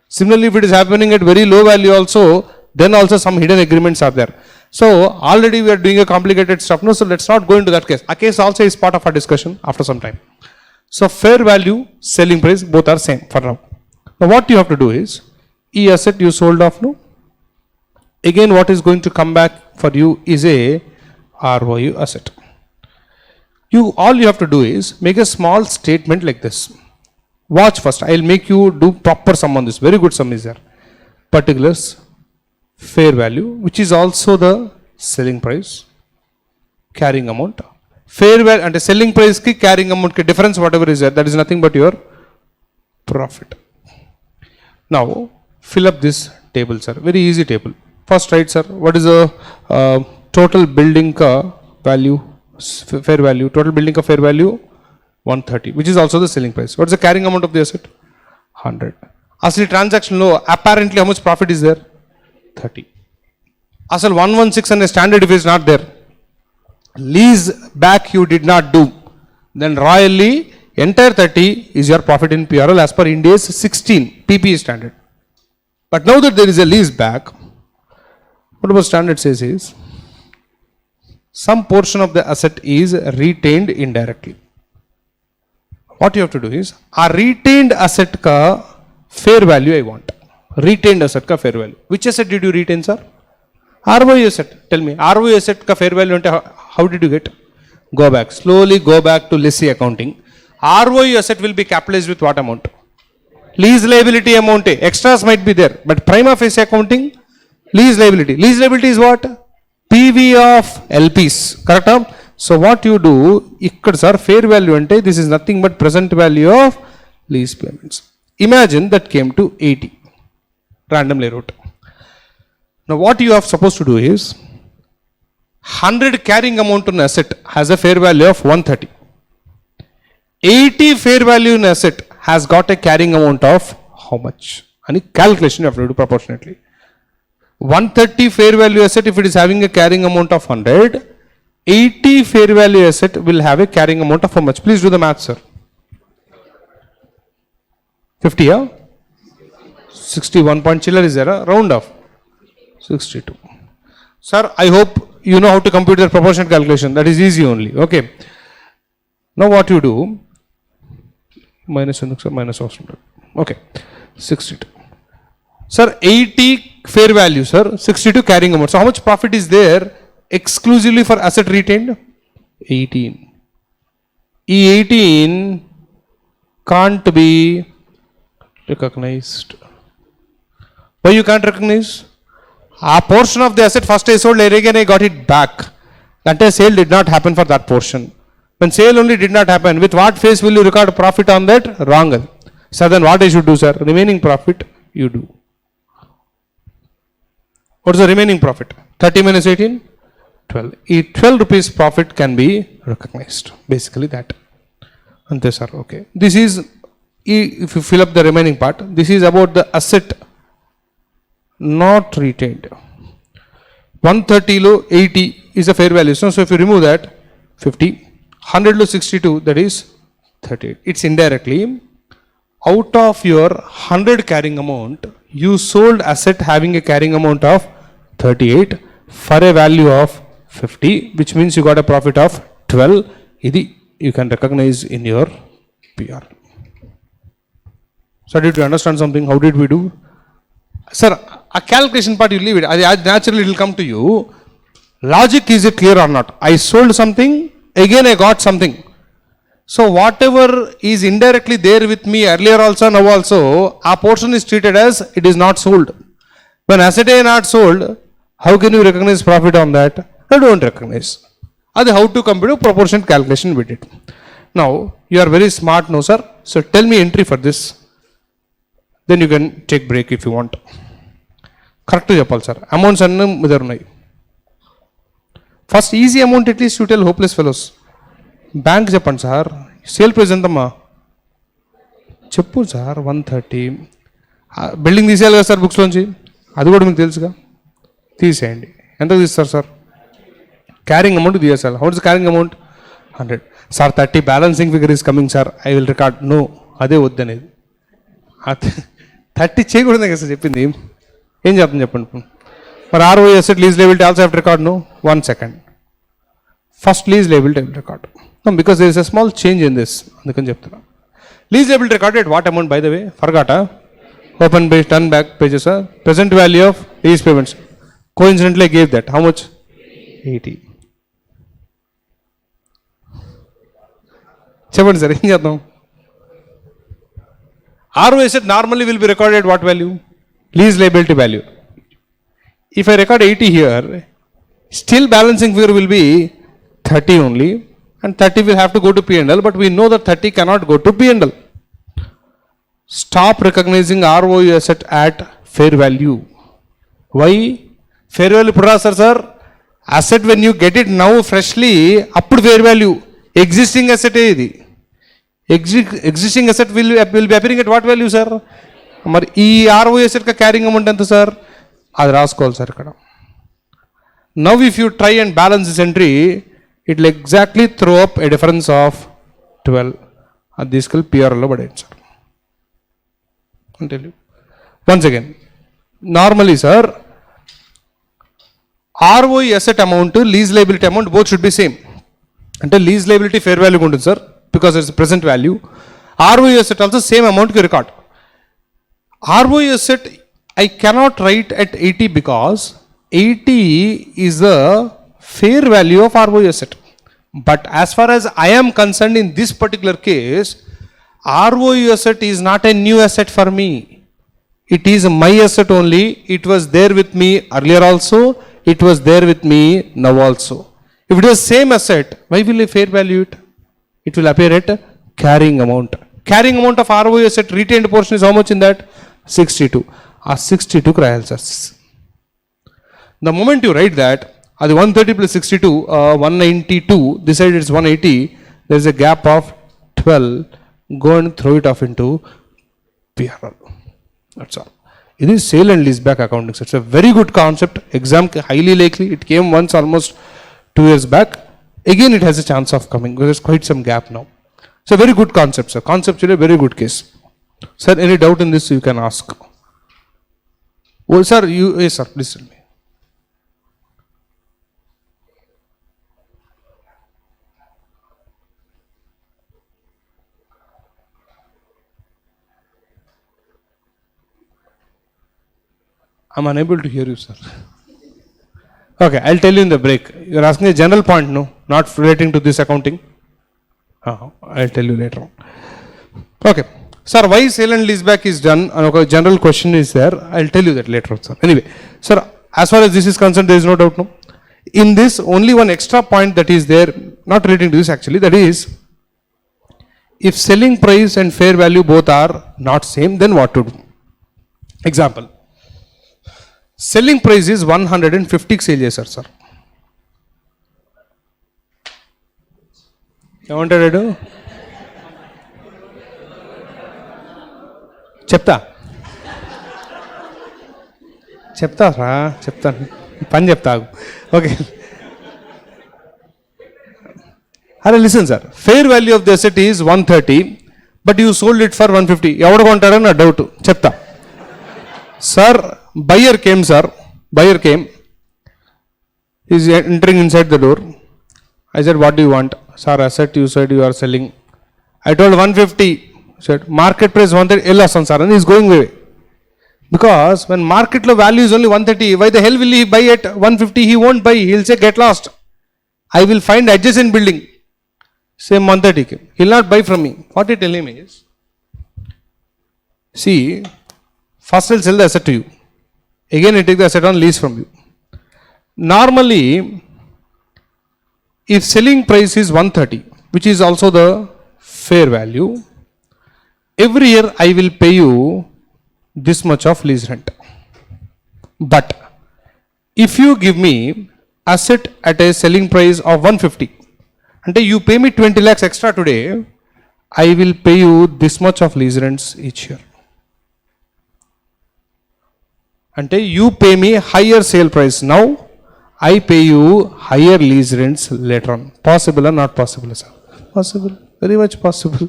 Similarly, if it is happening at very low value also, then also some hidden agreements are there. So already we are doing a complicated stuff. No, so let's not go into that case. A case also is part of our discussion after some time. So fair value, selling price, both are same for now. Now what you have to do is, E asset you sold off, no? Again, what is going to come back for you is a ROU asset. All you have to do is make a small statement like this. Watch first. I will make you do proper sum on this. Very good sum is there. Particulars, fair value, which is also the selling price, carrying amount. Fair value and the selling price ki carrying amount ki difference, whatever is there, that is nothing but your profit. Now fill up this table, sir. Very easy table. First write, sir, what is the total building ka value, fair value, total building ka fair value 130, which is also the selling price. What is the carrying amount of the asset? 100. Asli transaction low, apparently how much profit is there? 30. Asal 116 and a standard if is not there. Lease back you did not do. Then royally entire 30 is your profit in PRL as per India's 16 PPE standard. But now that there is a lease back, what our standard says is some portion of the asset is retained indirectly. What you have to do is a retained asset ka fair value I want. Retained asset ka fair value. Which asset did you retain, sir? ROU asset. Tell me, ROU asset ka fair value how did you get? Go back. Slowly go back to lessee accounting. ROU asset will be capitalized with what amount? Lease liability amount. Extras might be there. But prima facie accounting, lease liability. Lease liability is what? PV of LPs. Correct? So what you do, ikkada sir, fair value ante, this is nothing but present value of lease payments. Imagine that came to 80. Randomly wrote. Now what you are supposed to do is 100 carrying amount on asset has a fair value of 130. 80 fair value in asset has got a carrying amount of how much? And calculation you have to do proportionately. 130 fair value asset, if it is having a carrying amount of 100, 80 fair value asset will have a carrying amount of how much? Please do the math, sir. 50, yeah? 61 point chiller is there, round off. 62. Sir, I hope you know how to compute the proportion calculation. That is easy only. Okay. Now what you do? Minus 100. Okay. 62. Sir, 80 fair value, sir. 62 carrying amount. So how much profit is there exclusively for asset retained? 18. E18 can't be recognized. Why you can't recognize? A portion of the asset first I sold, again I got it back. That sale did not happen for that portion. When sale only did not happen, with what phase will you record profit on that? Wrong. So then what I should do, sir? Remaining profit you do. What is the remaining profit? 30 minus 18? 12. 12 rupees profit can be recognized. Basically that. And this are okay. This is, if you fill up the remaining part, this is about the asset not retained. 130 low 80 is a fair value. So if you remove that, 50. 100 low 62, that is 38. It's indirectly out of your 100 carrying amount, you sold asset having a carrying amount of 38 for a value of 50, which means you got a profit of 12. You can recognize in your PR. So did you understand something? How did we do? Sir, a calculation part you leave it. Naturally it will come to you. Logic, is it clear or not? I sold something, again I got something. So whatever is indirectly there with me earlier also, now also, a portion is treated as it is not sold. When asset is not sold, how can you recognize profit on that? I don't recognize. That's how to compute proportion calculation with it. Now, you are very smart now, sir. So tell me entry for this. Then you can take break if you want. Correct to Japal, sir. Amounts are first easy amount at least you tell hopeless fellows. Bank చెప్పండి sir, sale price ఎంతమ్మా చెప్పు sir, 130. Building తీసేయాలి కదా sir బుక్స్లోంచి, అది కూడా మీకు తెలుసుగా, తీసేయండి. ఎంత తీస్తారు సార్? క్యారింగ్ అమౌంట్ తీసేయాలి. How is carrying amount? 100. Sir 30 balancing figure is coming sir, I will record. No, అదే వద్దనేది. 30 చేయకూడదు కదా సార్ చెప్పింది. ఏం చేద్దాం చెప్పండి. మరి ROE asset lease liability also have to record? No. 1 second. First lease liability will record. No, because there is a small change in this. అందుకని చెప్తున్నా. Lease liability recorded at what amount, by the way? Forgot. Open page, turn back pages. Present value of lease payments. Coincidentally I gave that. How much? 80. చెప్పండి sir, ఏం చేద్దాం? ROE asset normally will be recorded at what value? Lease liability value. If I record 80 here, still balancing figure will be 30 only, and 30 will have to go to P&L, but we know that 30 cannot go to P&L. Stop recognizing ROE asset at fair value. Why? Fair value purasar sir. Asset when you get it now freshly, appudu fair value. Existing asset ఇది. Existing asset will be appearing at what value sir? మరి ఈ ROE asset ka carrying amount ఎంత సార్? అది రాసుకోవాలి sir ఇక్కడ. Now if you try and balance this entry, it will exactly throw up a difference of 12. అది తీసుకెళ్ళి పిఆర్లో పడేయండి సార్. అంటే once again, normally sir ROE asset amount, lease liability amount both should be same. అంటే lease liability fair value ఉంటుంది sir, because it's present value. ROE asset also same అమౌంట్కి record. ROE asset I cannot write at 80 because 80 is the fair value of ROE asset. But as far as I am concerned in this particular case, ROE asset is not a new asset for me. It is my asset only. It was there with me earlier also. It was there with me now also. If it was same asset, why will I fair value it? It will appear at carrying amount. Carrying amount of ROE asset retained portion is how much in that? 62. ఆ 62కు రాయాలి sir. The moment you write that, అది 130 plus 62, 192, this side it's 180, there is a gap of 12, go and throw it off in to PRL. That's all. ఇది sale and lease back accounting. It's a very good concept. ఎగ్జామ్కి highly likely. It came once almost 2 years back. Again it has a chance of coming because there's quite some gap now. So very good concept sir. Conceptually very good case. Sir, any doubt in this you can ask. Oh sir, yes sir, please tell me. I'm unable to hear you sir. Okay, I'll tell you in the break. You're asking a general point, no? Not relating to this accounting. I'll tell you later on. Okay. Sir, why sale and leaseback is done? A general question is there. I'll tell you that later on, sir. Anyway, sir, as far as this is concerned, there is no doubt, no? In this, only one extra point that is there, not relating to this actually, that is, if selling price and fair value both are not same, then what to do? Example. Selling price is 150 sale చేశారు sir. ఏమంటాడు? చెప్తారా? చెప్తాను, పని చెప్తా. Okay, అరే listen sir, fair value of the asset is 130, but you sold it for 150. ఎవడు కొంటారని నా doubt. చెప్తా sir. Buyer came, sir. Buyer came. He's entering inside the door. I said, what do you want? Sir, asset you said you are selling. I told 150. Said, market price 130. Ella son, sir. And he's going away. Because when market low value is only 130, why the hell will he buy at 150? He won't buy. He'll say, get lost. I will find adjacent building. Same 130 came. He'll not buy from me. What I tell him is, see, first I'll sell the asset to you. Again, I take the asset on lease from you. Normally, if selling price is 130, which is also the fair value, every year I will pay you this much of lease rent. But if you give me asset at a selling price of 150. అంటే you pay me 20 lakhs extra today, I will pay you this much of lease rents each year. అంటే you pay me higher sale price now, I pay you higher lease rents later on. Possible or not possible, sir? Possible, very much possible.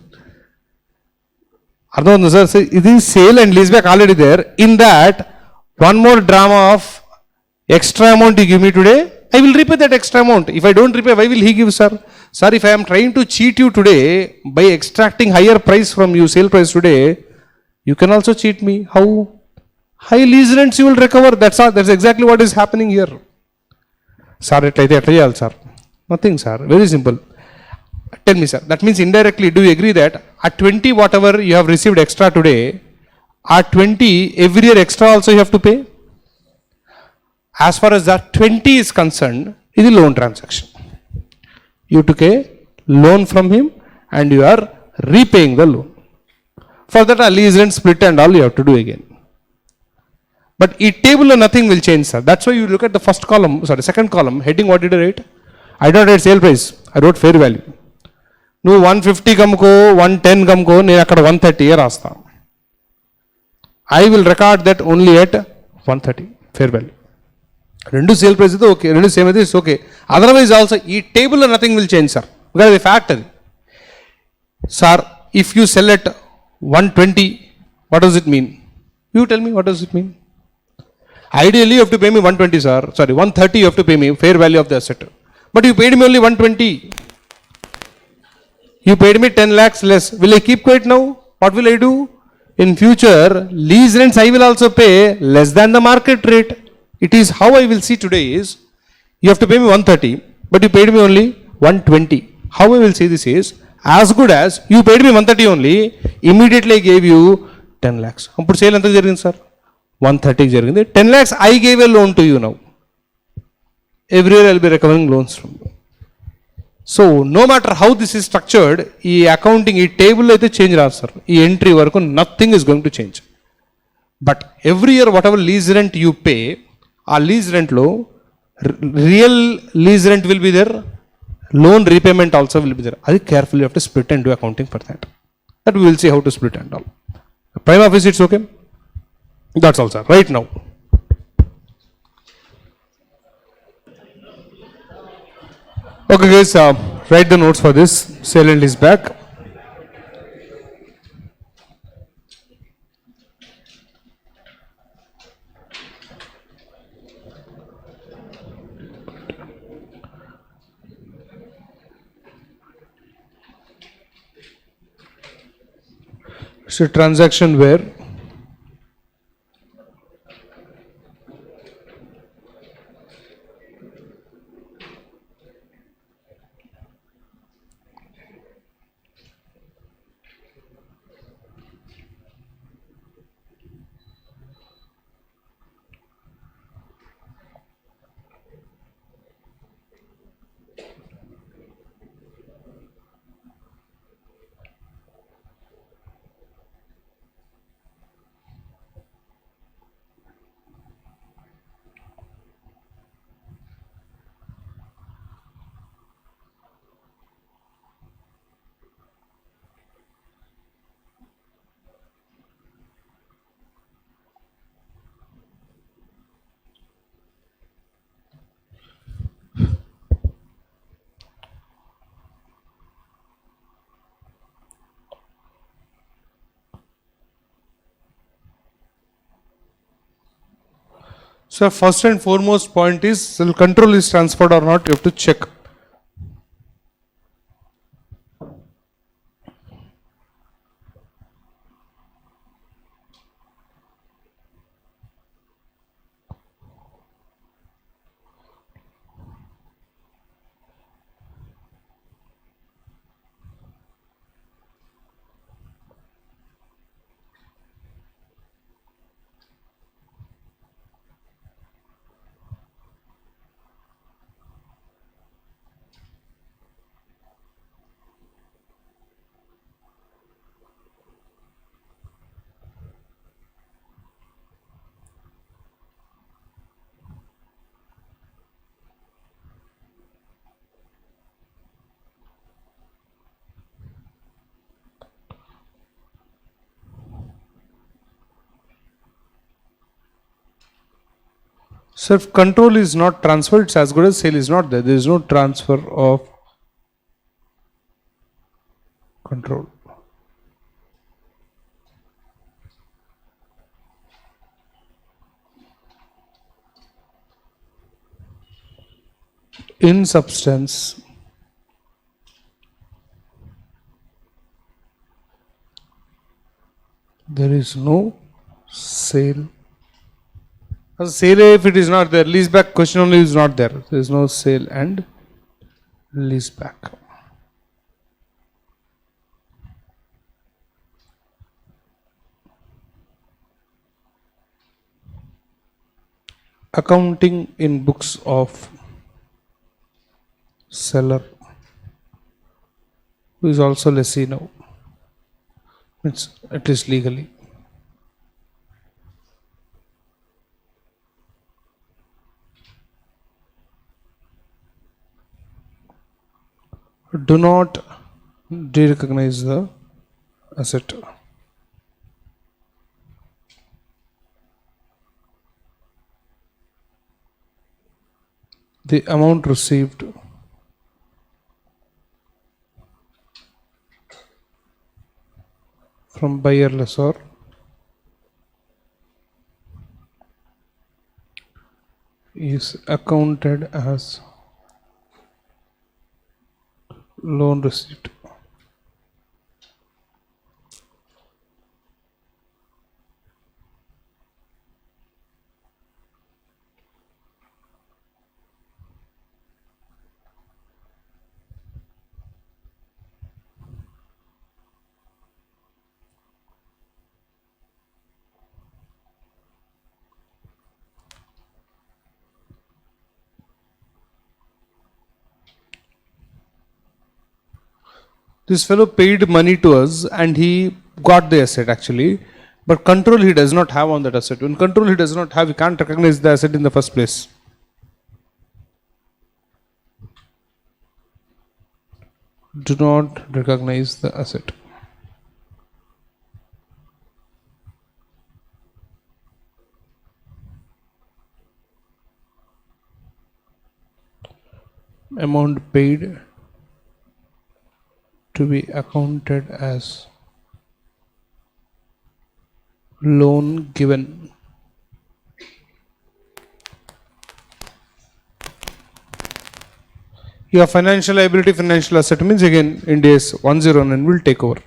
అర్థమవుతుంది sir. ఇది sale and lease back already there. In that one more drama of extra amount you give me today, I will repay that extra amount. If I don't repay, why will he give, sir? Sir, if I am trying to cheat you today by extracting higher price from you, sale price today, you can also cheat me. How? High lease rents you will recover. That's all. That's exactly what is happening here. Sir, ఎట్లయితే ఎట్లా చేయాలి sir? Nothing, sir. Very simple. Tell me, sir. That means indirectly, do you agree that at 20 whatever you have received extra today, at 20 every year extra also you have to pay? As far as that 20 is concerned, it is a loan transaction. You took a loan from him and you are repaying the loan. For that, a lease rent split and all you have to do again. But in table nothing will change, sir. That's why you look at the first column, sorry, second column, heading what did I write? I don't write sale price, I wrote fair value. నువ్వు 150 కమ్ముకో 110 కమ్ముకో, నేను అక్కడ 130 రాస్తా. I will record that only at 130 fair value. రెండు sale price అయితే okay, రెండు same అయితే it's okay. Otherwise also ఈ టేబుల్లో nothing will change, sir. Because అది ఫ్యాక్ట్ అది. Sir, if you cell at 120, what does it mean? You tell me, what does it mean? Ideally, you have to pay me 120, sir. Sorry, 130 you have to pay me, fair value of the asset. But you paid me only 120. You paid me 10 lakhs less. Will I keep quiet now? What will I do? In future, lease rents I will also pay less than the market rate. It is how I will see today is, you have to pay me 130, but you paid me only 120. How I will see this is, as good as you paid me 130 only, immediately I gave you 10 lakhs. Appudu sale enta jarigindi, sir? 130 జరిగింది. 10 lakhs I gave a loan to you now. Every year I will be recovering loans from you. So no matter how this is structured, ఈ accounting ఈ table అయితే change రాదు, sir. ఈ entry వరకు nothing is going to change. But every year whatever lease rent you pay, ఆ lease రెంట్లో real lease rent will be there, loan repayment also will be there. అది careful you have to split and do accounting for that. That will see how to split and all. Prime office it's okay. That's all, sir. Right now. Okay, guys, write the notes for this. Sale and lease back. It's a transaction where so first and foremost point is, will control is transferred or not, you have to check. So if control is not transferred, it's as good as sale is not there. There is no transfer of control. In substance, there is no sale. Sale, if it is not there, lease back question only is not there. There is no sale and lease back. Accounting in books of seller, who is also lessee now. It's at least legally. Do not de-recognize the asset. The amount received from buyer lessor is accounted as loan receipt. This fellow paid money to us and he got the asset actually, but control he does not have on that asset. When control he does not have, he can't recognize the asset in the first place. Do not recognize the asset. Amount paid to be accounted as loan given. Your financial liability, financial asset means again Ind AS 109 will take over.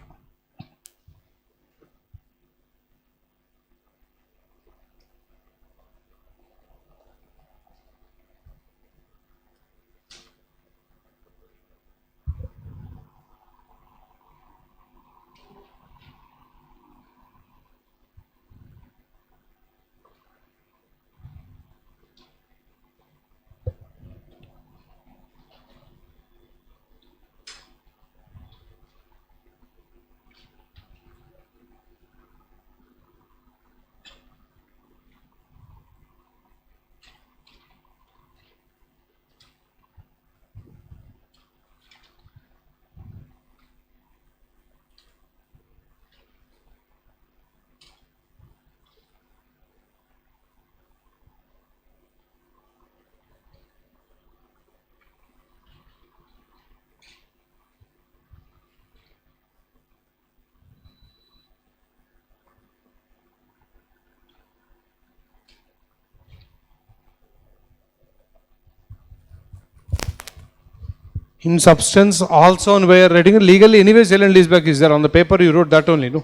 In substance, also on where writing legally anyway sale and leaseback is there. On the paper you wrote that only, no?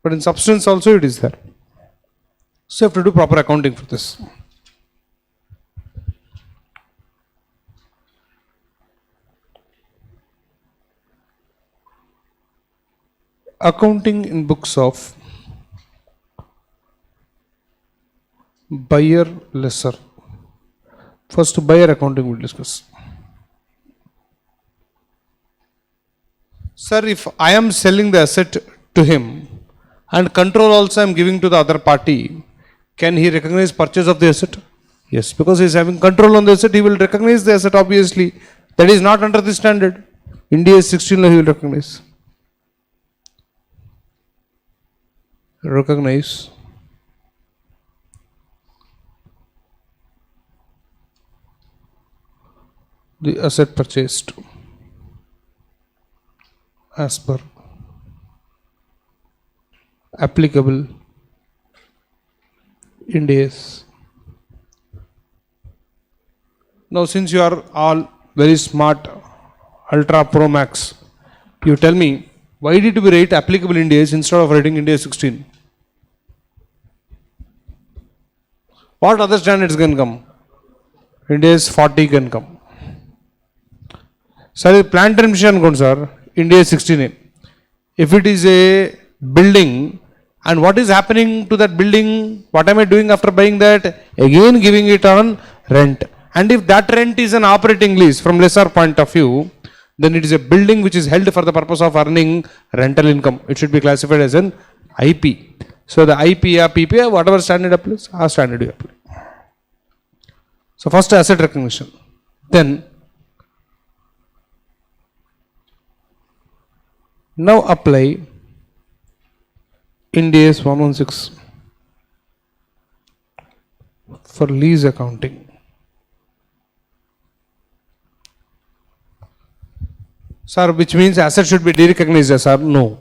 But in substance also it is there. So you have to do proper accounting for this. Accounting in books of buyer lessor. First buyer accounting we'll discuss. Sir, if I am selling the asset to him and control also I am giving to the other party, can he recognize purchase of the asset? Yes, because he is having control on the asset, he will recognize the asset obviously. That is not under the standard. India 16 law he will recognize. Recognize the asset purchased as per applicable IND AS. Now, since you are all very smart, ultra pro max, you tell me, why did we write applicable IND AS instead of writing IND AS 16? What other standards can come? IND AS 40 can come. Sir, plant and machine అనుకోండి sir, IND AS 16. If it is a building, and what is happening to that building? What am I doing after buying that? Again giving it on rent. And if that rent is an operating lease from lessor point of view, then it is a building which is held for the purpose of earning rental income. It should be classified as an IP. So the IP or PPA, whatever standard applies, our standard you apply. So first asset recognition. Then now apply IND AS 116 for lease accounting. Sir, which means asset should be derecognized, sir? No,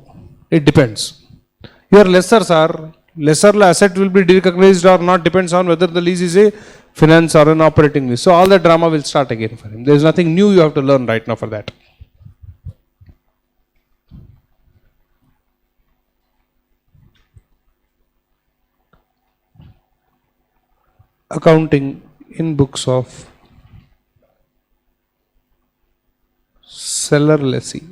it depends. Your lessor, sir, lesser asset will be derecognized or not depends on whether the lease is a finance or an operating lease. So all the drama will start again for him. There is nothing new you have to learn right now for that. Accounting in books of seller lessee.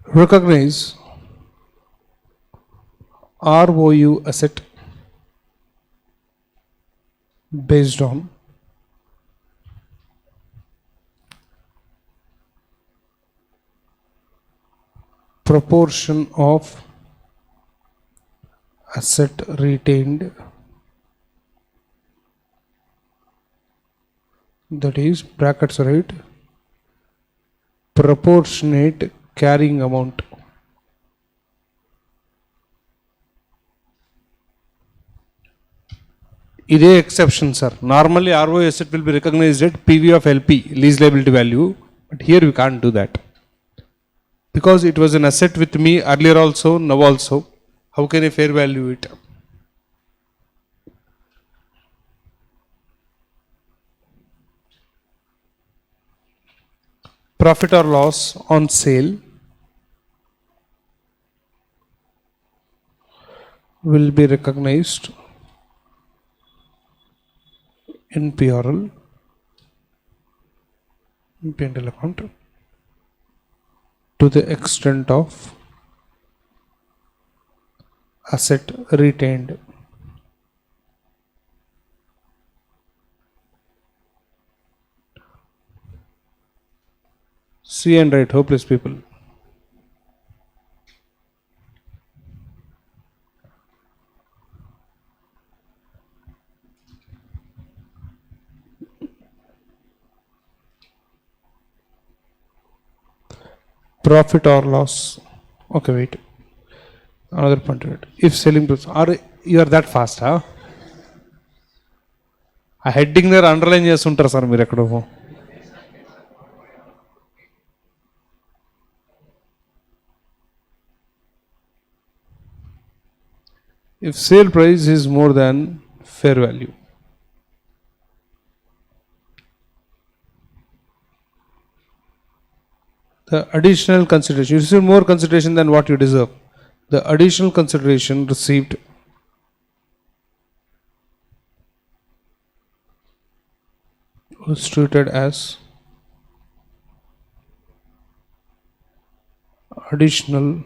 Recognize ROU asset based on proportion of asset retained, that is brackets, right, proportionate carrying amount. Is a exception, sir. Normally ROI asset will be recognized at PV of LP, lease liability value, but here we can't do that because it was an asset with me earlier also, now also. How can I fair value it? Profit or loss on sale will be recognized in PRL, P&L account, to the extent of asset retained. See and write, hopeless people. Profit or loss. Okay, wait. Another point. If selling price, or you are that fast, huh? ఆ heading దగ్గర underline చేస్తుంటారు sir మీరు ఎక్కడో. If sale price is more than fair value, the additional consideration, you receive more consideration than what you deserve. The additional consideration received was treated as additional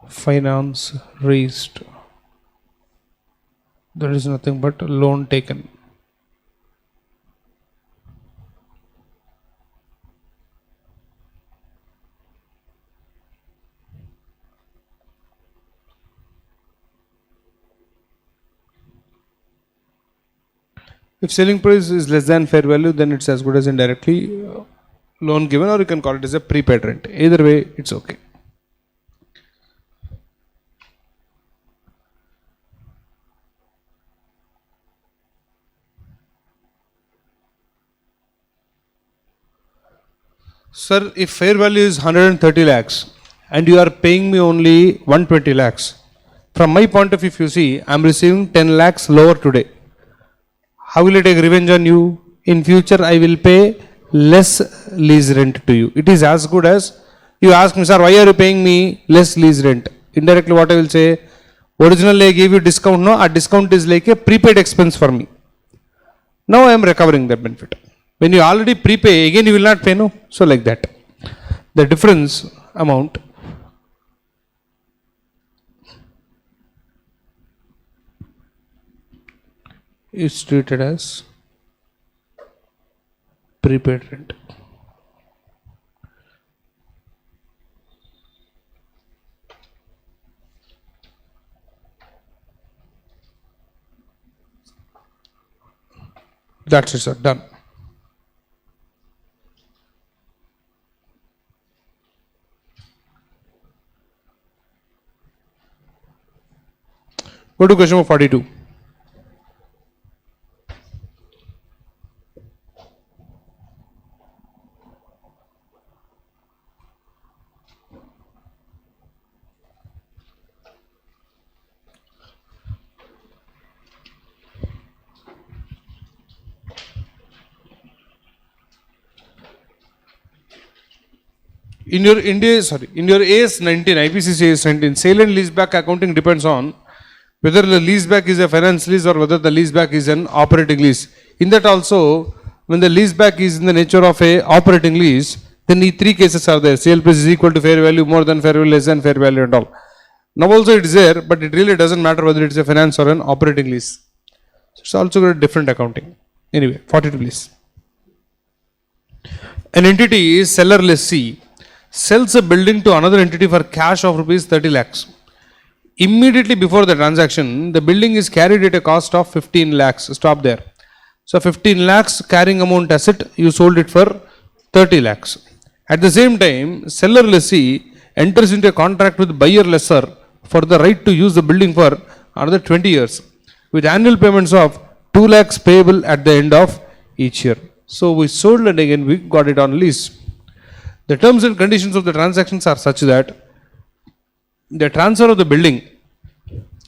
finance raised. That is nothing but loan taken. If selling price is less than fair value, then it's as good as indirectly loan given, or you can call it as a prepaid rent. Either way, it's okay. Sir, if fair value is 130 lakhs and you are paying me only 120 lakhs, from my point of view, if you see, I am receiving 10 lakhs lower today. How will I take revenge on you? In future, I will pay less lease rent to you. It is as good as you ask me, sir, why are you paying me less lease rent? Indirectly, what I will say, originally I gave you discount, no, a discount is like a prepaid expense for me. Now I am recovering that benefit. When you already prepay, again you will not pay, no? So like that. The difference amount is treated as prepaid rent. That's it, sir. Done. Go to question number 42. In your AS 19, IPCC AS 19, sale and leaseback accounting depends on whether the leaseback is a finance lease or whether the leaseback is an operating lease. In that also, when the leaseback is in the nature of a operating lease, then the three cases are there. Sale price is equal to fair value, more than fair value, less than fair value and all. Now also it is there, but it really doesn't matter whether it is a finance or an operating lease. It's also got a different accounting. Anyway, 42 please. An entity is seller lessee sells a building to another entity for cash of rupees 30 lakhs. Immediately before the transaction, the building is carried at a cost of 15 lakhs. Stop there. So 15 lakhs carrying amount asset, you sold it for 30 lakhs. At the same time, seller lessee enters into a contract with buyer lessor for the right to use the building for another 20 years with annual payments of 2 lakhs payable at the end of each year. So we sold and again we got it on lease. The terms and conditions of the transactions are such that the transfer of the building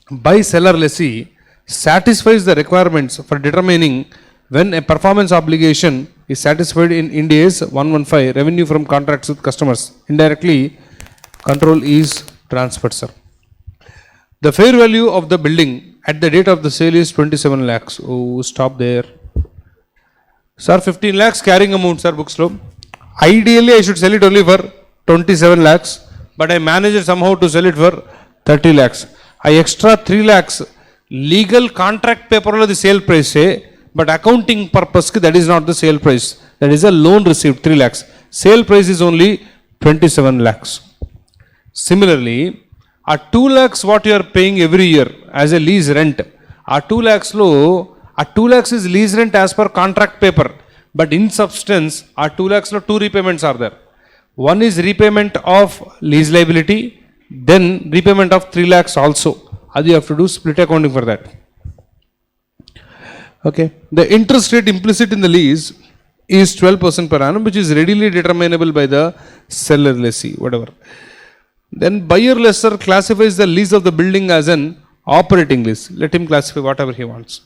by seller lessee satisfies the requirements for determining when a performance obligation is satisfied in Ind AS 115, revenue from contracts with customers. Indirectly, control is transferred, sir. The fair value of the building at the date of the sale is 27 lakhs. Oh, stop there. Sir, 15 lakhs carrying amount, sir, books low. Ideally, I should sell it only for 27 lakhs, but I managed somehow to sell it for 30 lakhs. I extra 3 lakhs legal contract paper the sale price say, but accounting purpose that is not the sale price. That is a loan received 3 lakhs. Sale price is only 27 lakhs. Similarly, a 2 lakhs what you are paying every year as a lease rent, a 2 lakhs low, a 2 lakhs is lease rent as per contract paper. But in substance, our 2 lakhs, 2 repayments are there. One is repayment of lease liability, then repayment of 3 lakhs also. You have to do split accounting for that. Okay. The interest rate implicit in the lease is 12% per annum, which is readily determinable by the seller lessee, whatever. Then buyer lessor classifies the lease of the building as an operating lease. Let him classify whatever he wants.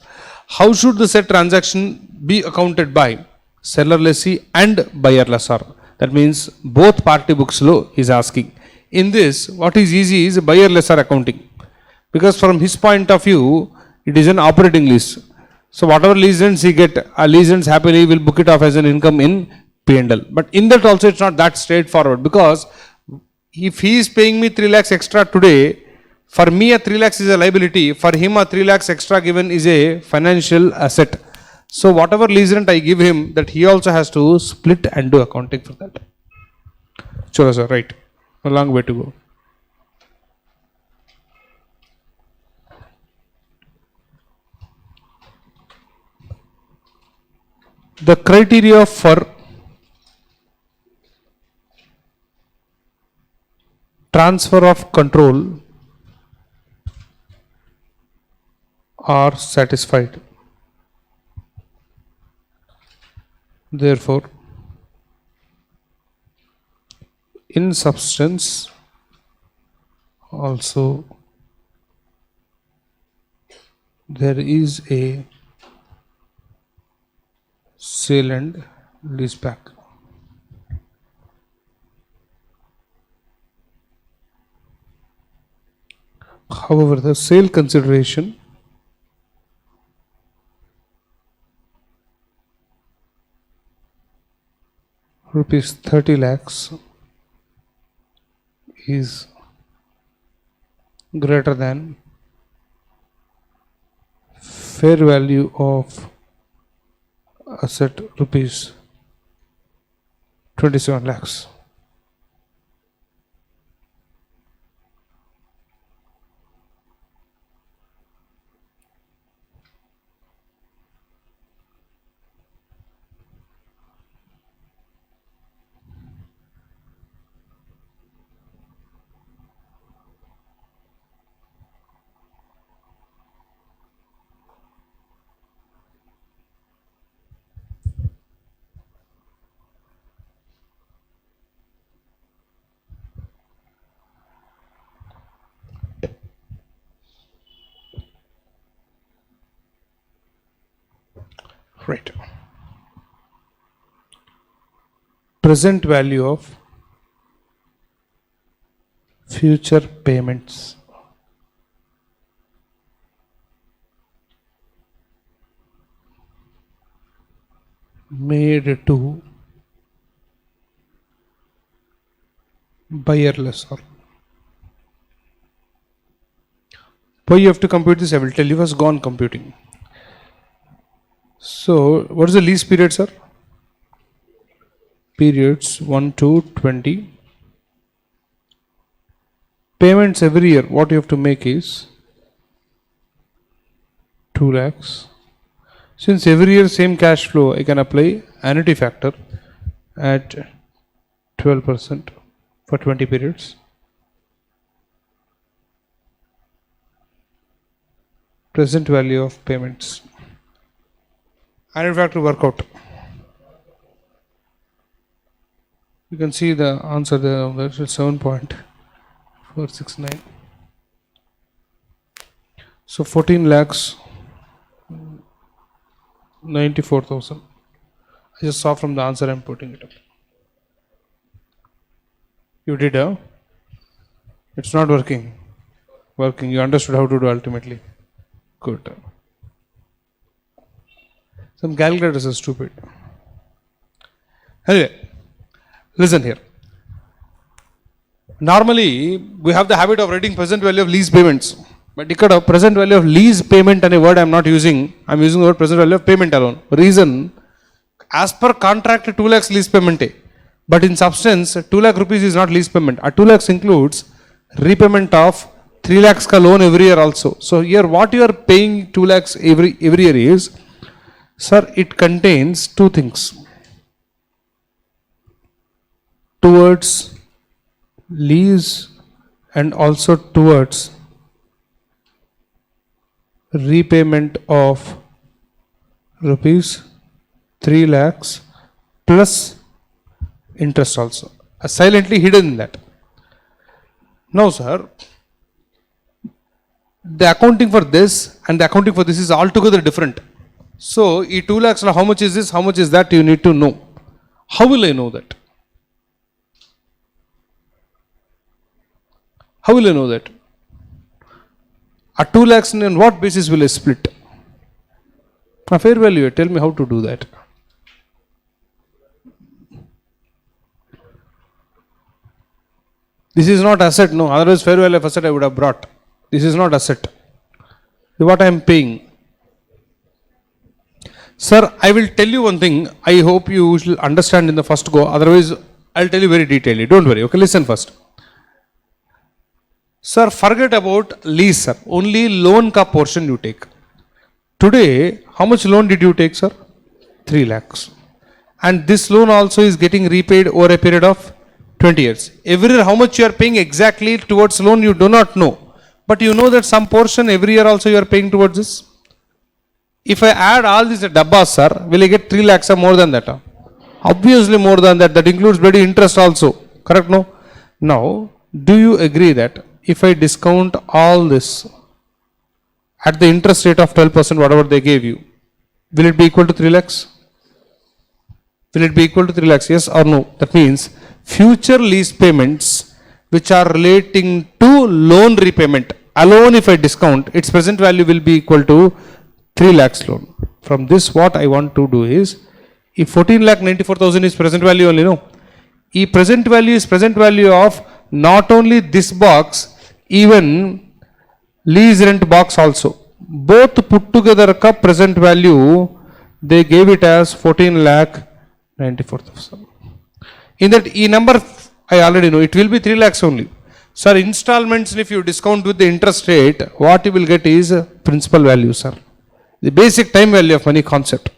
How should the said transaction be accounted by seller lessee and buyer lessor? That means both party books law is asking. In this, what is easy is buyer lessor accounting, because from his point of view, it is an operating lease. So whatever lease rents he get, lease rents happily will book it off as an income in P&L. But in that also it's not that straightforward, because if he is paying me 3 lakhs extra today, for me a 3 lakhs is a liability, for him a 3 lakhs extra given is a financial asset. So whatever lease rent I give him, that he also has to split and do accounting for that. Sure, sir, right. A long way to go. The criteria for transfer of control are satisfied. Therefore, in substance also there is a sale and lease back. However, the sale consideration rupees 30 lakhs is greater than fair value of asset rupees 27 lakhs. Right. Present value of future payments made to buyer lessor. Why you have to compute this? I will tell you. First, go on computing. So, what is the lease period, sir? Periods 1 to 20. Payments every year, what you have to make is 2 lakhs. Since every year same cash flow, I can apply annuity factor at 12% for 20 periods. Present value of payments. Annuity factor work out. You can see the answer there, that's 7.469. So 14 lakhs 94,000. I just saw from the answer, I'm putting it up. You did, huh? It's not working. Working. You understood how to do ultimately. Good. Some calculators are stupid. Anyway, listen here. Normally, we have the habit of writing present value of lease payments. But ikkada present value of lease payment and a word I am not using. I am using the word present value of payment alone. Reason, as per contract 2 lakhs lease payment. But in substance, 2 lakh rupees is not lease payment. 2 lakhs includes repayment of 3 lakhs ka loan every year also. So here what you are paying 2 lakhs every year is, sir, it contains two things. Towards lease and also towards repayment of rupees 3 lakhs plus interest also. Silently hidden in that. Now, sir, the accounting for this and the accounting for this is altogether different. So, 2 lakhs, how much is this, how much is that, you need to know. How will I know that? How will I know that? 2 lakhs on what basis will I split? A fair value, tell me how to do that. This is not asset, no, otherwise fair value of asset I would have brought. This is not asset. What I am paying. Sir, I will tell you one thing. I hope you will understand in the first go. Otherwise, I will tell you very detailedly. Don't worry. Okay, listen first. Sir, forget about lease, sir. Only loan ka portion you take. Today, how much loan did you take, sir? 3 lakhs. And this loan also is getting repaid over a period of 20 years. Every year, how much you are paying exactly towards loan, you do not know. But you know that some portion every year also you are paying towards this. If I add all these dabbas, sir, will I get 3 lakhs or more than that? Obviously more than that. That includes bloody interest also. Correct, no? Now, do you agree that if I discount all this at the interest rate of 12%, whatever they gave you, will it be equal to 3 lakhs? Will it be equal to 3 lakhs? Yes or no? That means future lease payments which are relating to loan repayment alone, if I discount, its present value will be equal to 3 lakhs loan. From this, what I want to do is, if 14,94,000 is present value only, no? E present value is present value of not only this box, even lease rent box also. Both put together ka present value, they gave it as 14,94,000. In that E number, I already know, it will be 3 lakhs only. Sir, installments, if you discount with the interest rate, what you will get is principal value, sir. The basic time value of money concept.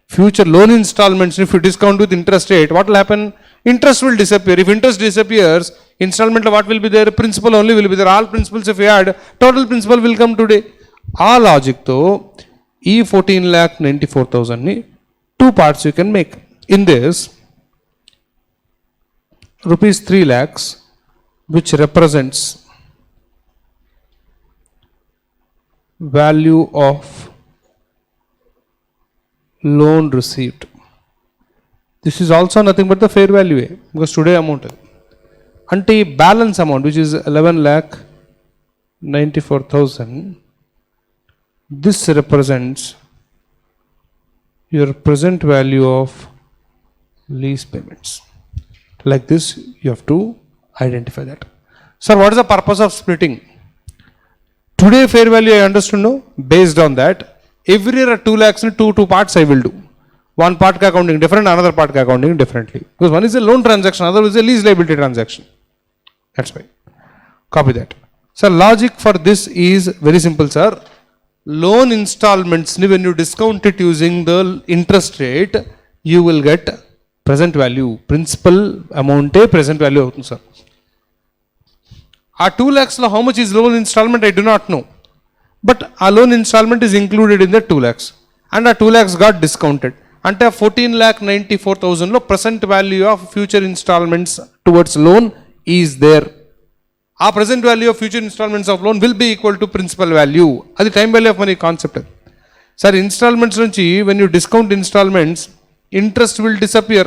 Future loan installments, if you discount with interest rate, what will happen? Interest will disappear. If interest disappears, installment what will be there? Principal only will be there. All principals if you add, total principal will come today. Our logic though, E 14,94,000 ni 2 parts you can make. In this, rupees 3 lakhs, which represents value of loan received. This is also nothing but the fair value, because today amount. Ante balance amount, which is 11,94,000, this represents your present value of lease payments. Like this, you have to identify that. Sir, what is the purpose of splitting? Today fair value I understood, no? Based on that, every year 2 lakhs in two parts I will do. One part ka accounting different, another part ka accounting differently. Because one is a loan transaction, other is a lease liability transaction. That's why. Copy that. Sir, logic for this is very simple, sir. Loan installments, when you discount it using the interest rate, you will get present value. Principal amount present value, sir. Our 2 lakhs, how much is loan installment? I do not know. But our loan installment is included in the 2 lakhs. And our 2 lakhs got discounted. Ante 14,94,000 present value of future installments towards loan is there. Our present value of future installments of loan will be equal to principal value. That is time value of money concept. Sir, installments nunchi, when you discount installments, interest will disappear.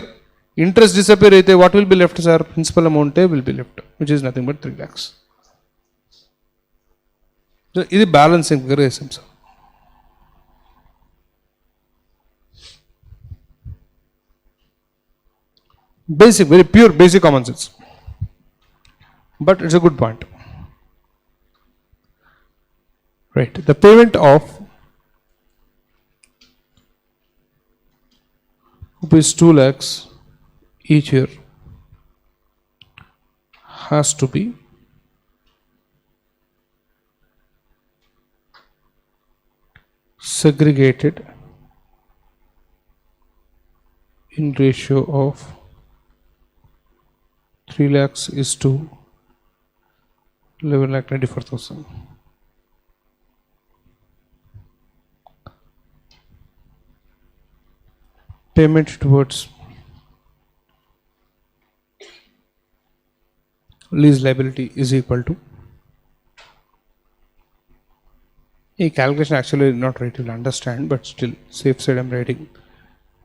Interest disappear, what will be left, sir? Principal amount will be left, which is nothing but 3 lakhs. So, this is balancing figure, sir. Basic, very pure basic common sense. But it's a good point. Right. The payment of rupees 2 lakhs each year has to be segregated in ratio of 3 lakhs is to 11,94,000. Payment towards lease liability is equal to, a calculation actually not right, you will understand, but still safe side I am writing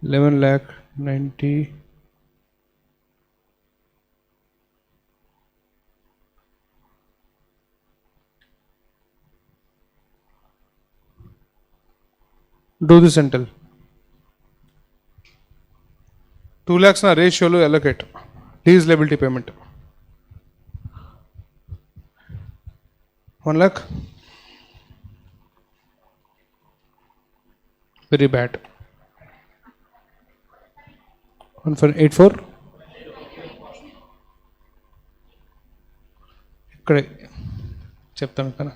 11,90,000 do this and tell. 2 lakhs na ratio lo allocate lease liability payment. 1 lakh. Very bad. 1.84. ఇక్కడే చెప్తాను కదా.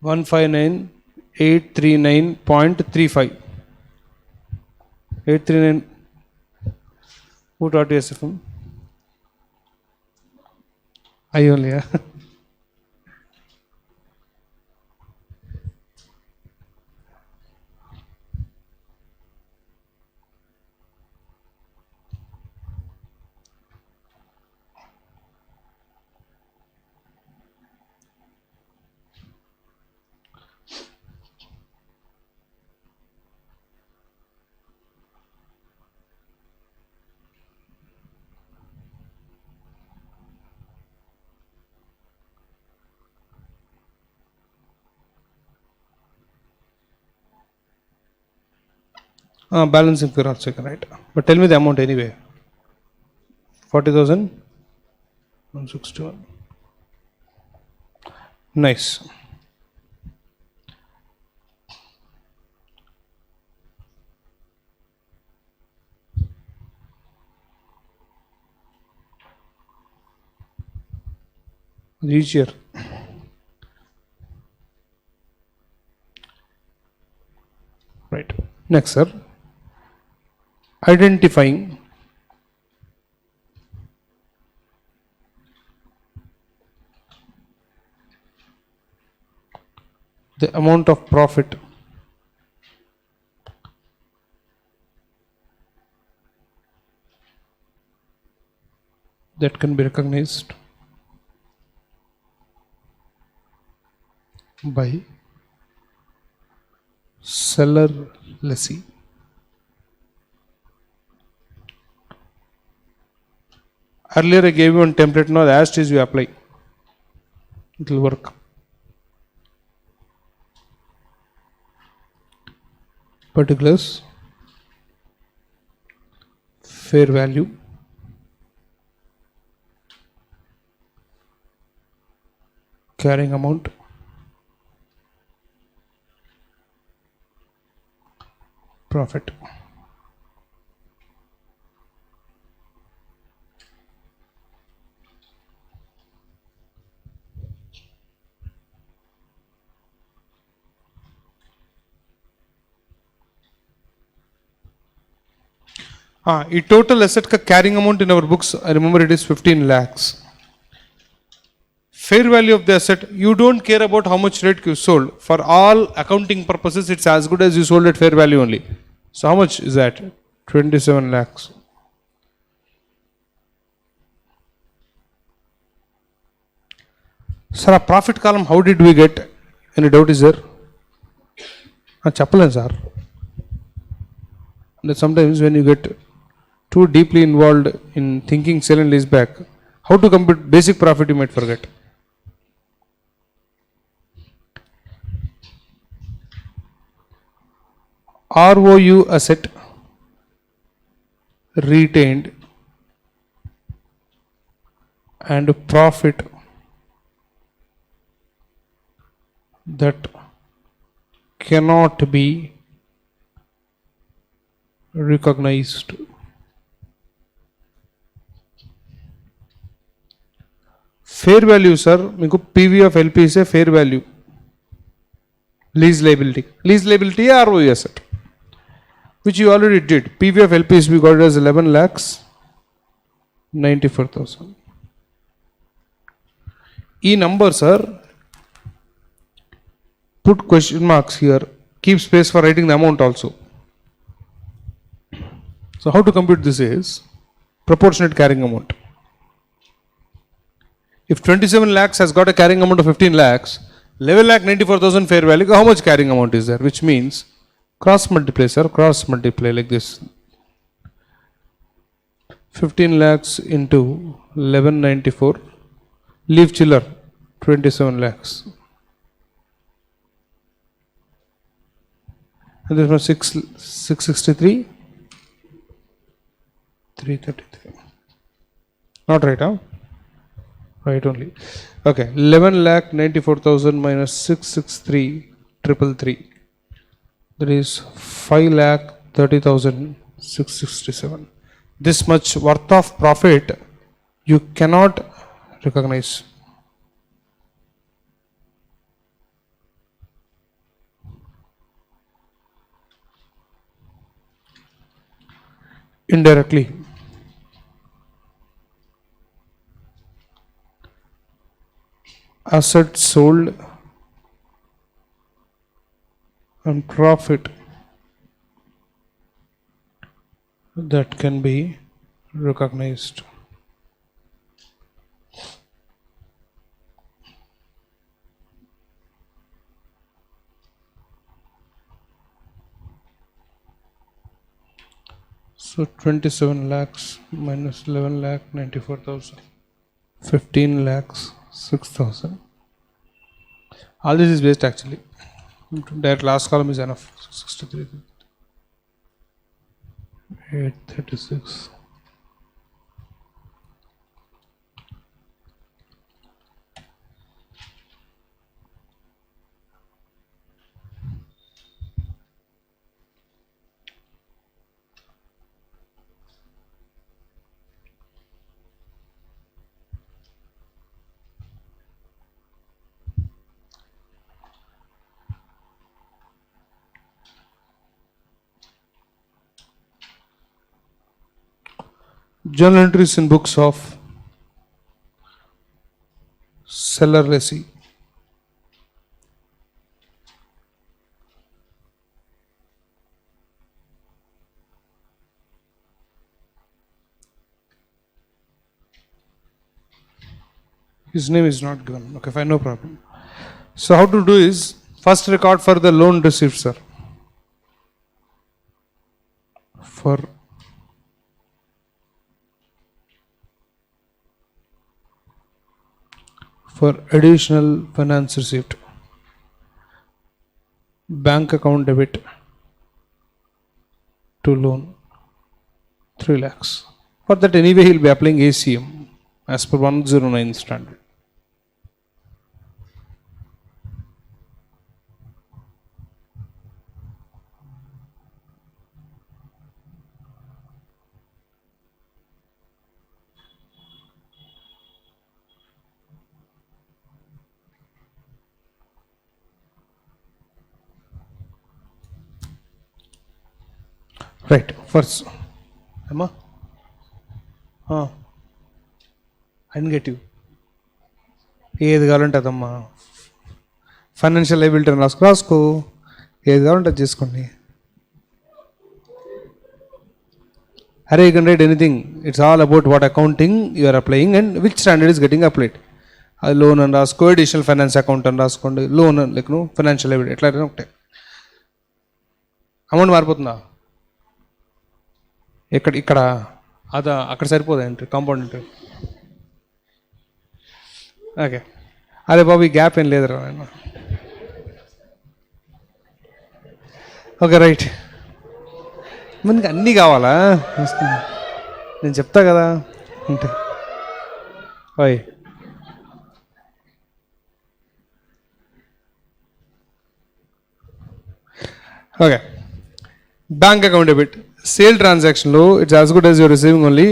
159,839.35. 839. Who taught you SFM? I only, yeah. Balancing figure also, right? But tell me the amount anyway. 40,000. 161. Nice. Each year. Right. Next, sir. Identifying the amount of profit that can be recognized by seller lessee. Earlier I gave you one template, now as it is you apply. It will work. Particulars, fair value, carrying amount, profit. Total asset ka carrying amount in our books, I remember it is 15 lakhs. Fair value of the asset, you don't care about how much rate you sold. For all accounting purposes, it's as good as you sold at fair value only. So how much is that? 27 lakhs. Sir, a profit column, how did we get? Any doubt is there? Chaplain, sir. That sometimes when you get too deeply involved in thinking sell and lease back, how to compute basic profit you might forget. ROU asset retained and profit that cannot be recognized. Fair value, sir, మీకు PV of LP is a fair value. Lease liability. Lease liability or ROU asset, which you already did. PV of LP is we got it as 11 lakhs 94,000. E number, sir, put question marks here. Keep space for writing the amount also. So how to compute this is proportionate carrying amount. If 27 lakhs has got a carrying amount of 15 lakhs, 11 lakh 94,000 fair value, how much carrying amount is there? Which means cross multiply, sir, cross multiply like this. 15 lakhs into 1194, leave chiller, 27 lakhs. And this was 663, 333. Not right, huh? Right only. Okay, 11 lakh 94,000 minus 663 333. That is 5 lakh 30,000 667. This much worth of profit you cannot recognize. indirectly. Assets sold and profit that can be recognized. So 27 lakhs minus 11 lakh 94,000. 15 lakhs 6,000. All this is waste actually. That last column is enough. 63. 836. Journal entries in books of seller lessee. His name is not given. Okay, fine, no problem. So how to do is first record for the loan received, sir. For additional finance received, bank account debit to loan 3 lakhs. For that anyway he will be applying ACM as per 109 standard. Right, first, Emma? I didn't get you. ఏది కావాలంటే అదమ్మా financial liability రాసుకో ఏది కావాలంటే అది చేసుకోండి. Array you can write anything. It's all about what accounting you are applying and which standard is getting applied. Loan అని రాసుకో, additional finance account అని రాసుకోండి, లోన్ లైక్ ఫైనాన్షియల్ లైబిలిటీ ఎట్లా ఒకటే. అమౌంట్ మారిపోతుందా? ఇక్కడ అదా అక్కడ సరిపోదా ఎంట్రీ కాంపౌండ్ ఎంట్రీ? ఓకే, అదే బాబు ఈ గ్యాప్ ఏం లేదురా. ఓకే రైట్, మనకి అన్నీ కావాలా? నేను చెప్తా కదా అంటే ఓయ్. Okay, bank account debit sale ట్రాన్సాక్షన్లో it's as good as your receiving only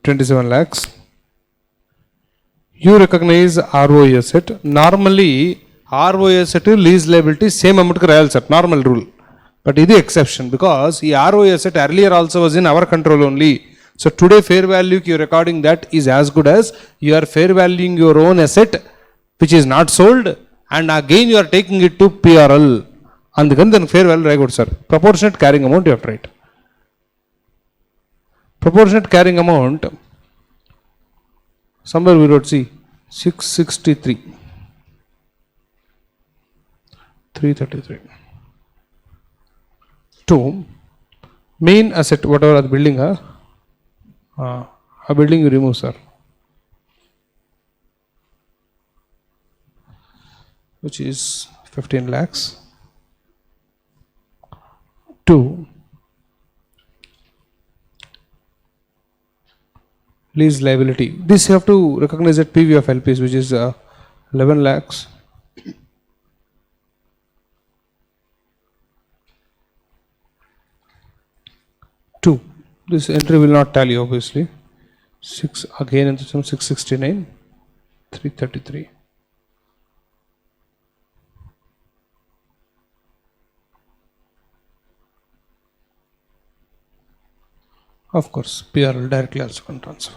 27 lakhs. You recognize ROE asset. Normally ROE asset lease liability same amount కి రాయాలి సార్, నార్మల్ రూల్. బట్ ఇది ఎక్సెప్షన్ బికాస్ ఈ ROE asset earlier also was in our control only. So today fair value you recording that is as good as you are fair valuing your own asset which is not sold and again you are taking it to PRL. అందుకని దానికి fair value రాయకూడదు sir. Proportionate carrying amount you have to right. Proportionate carrying amount somewhere we wrote, see, 663, 333. 2, main asset, whatever the building, a building you remove, sir, which is 15 lakhs. 2, lease liability. This you have to recognize that PV of LPs, which is 11 lakhs. Two, this entry will not tally obviously. 6 again into some 669, 333. Of course, PRL directly also can transfer.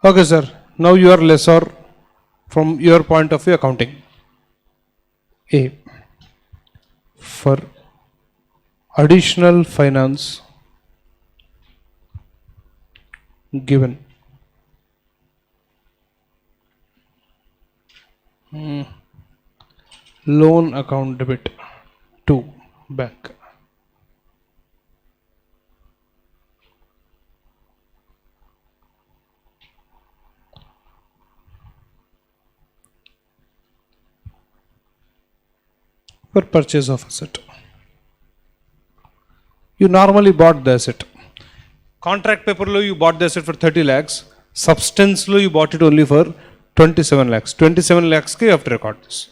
Okay, sir. Now you are lessor from your point of view accounting. A. For additional finance given. Loan account debit to bank. For purchase of asset. You normally bought the asset. Contract paper lo you bought the asset for 30 lakhs. Substance lo you bought it only for 27 lakhs. 27 lakhs ke you have to record this.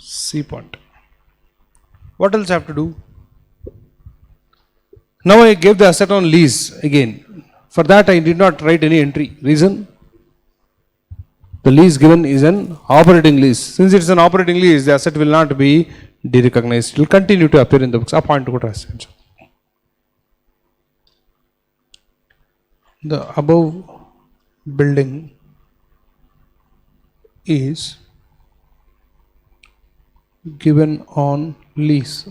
C point. What else I have to do? Now I gave the asset on lease again. For that I did not write any entry. Reason? The lease given is an operating lease. Since it is an operating lease, the asset will not be derecognized. It will continue to appear in the books. A point to go. The above building is given on lease,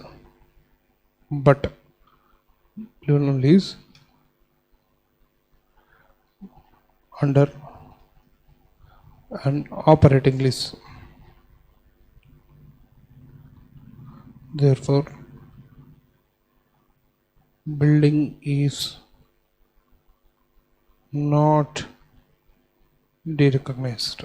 but given on lease under an operating lease. Therefore, building is not derecognized.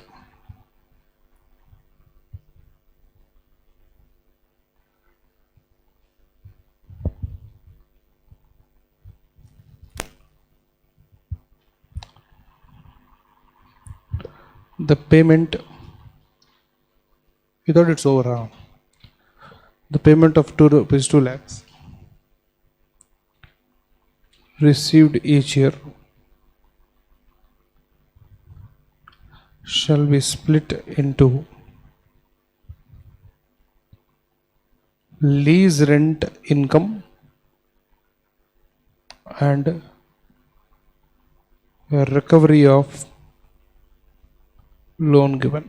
The payment, you thought it's over. The payment of 2 rupees 2 lakhs received each year shall be split into lease rent income and a recovery of loan given.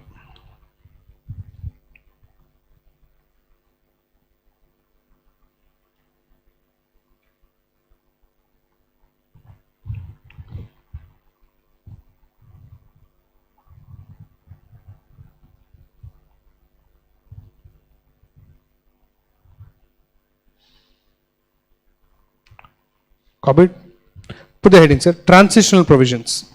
Copied? Put the heading, sir. Transitional provisions.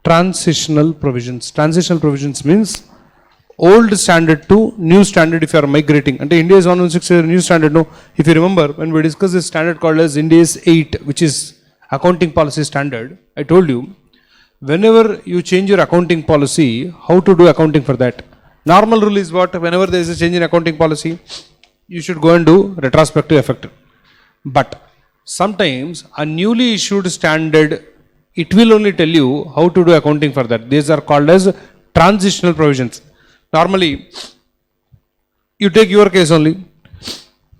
Transitional provisions. Transitional provisions means old standard to new standard if you are migrating. And India is 116 new standard. No, if you remember when we discussed this standard called as India's 8, which is accounting policy standard, I told you whenever you change your accounting policy, how to do accounting for that. Normal rule is what? Whenever there is a change in accounting policy, you should go and do retrospective effect. But sometimes a newly issued standard, it will only tell you how to do accounting for that. These are called as transitional provisions. Normally, you take your case only.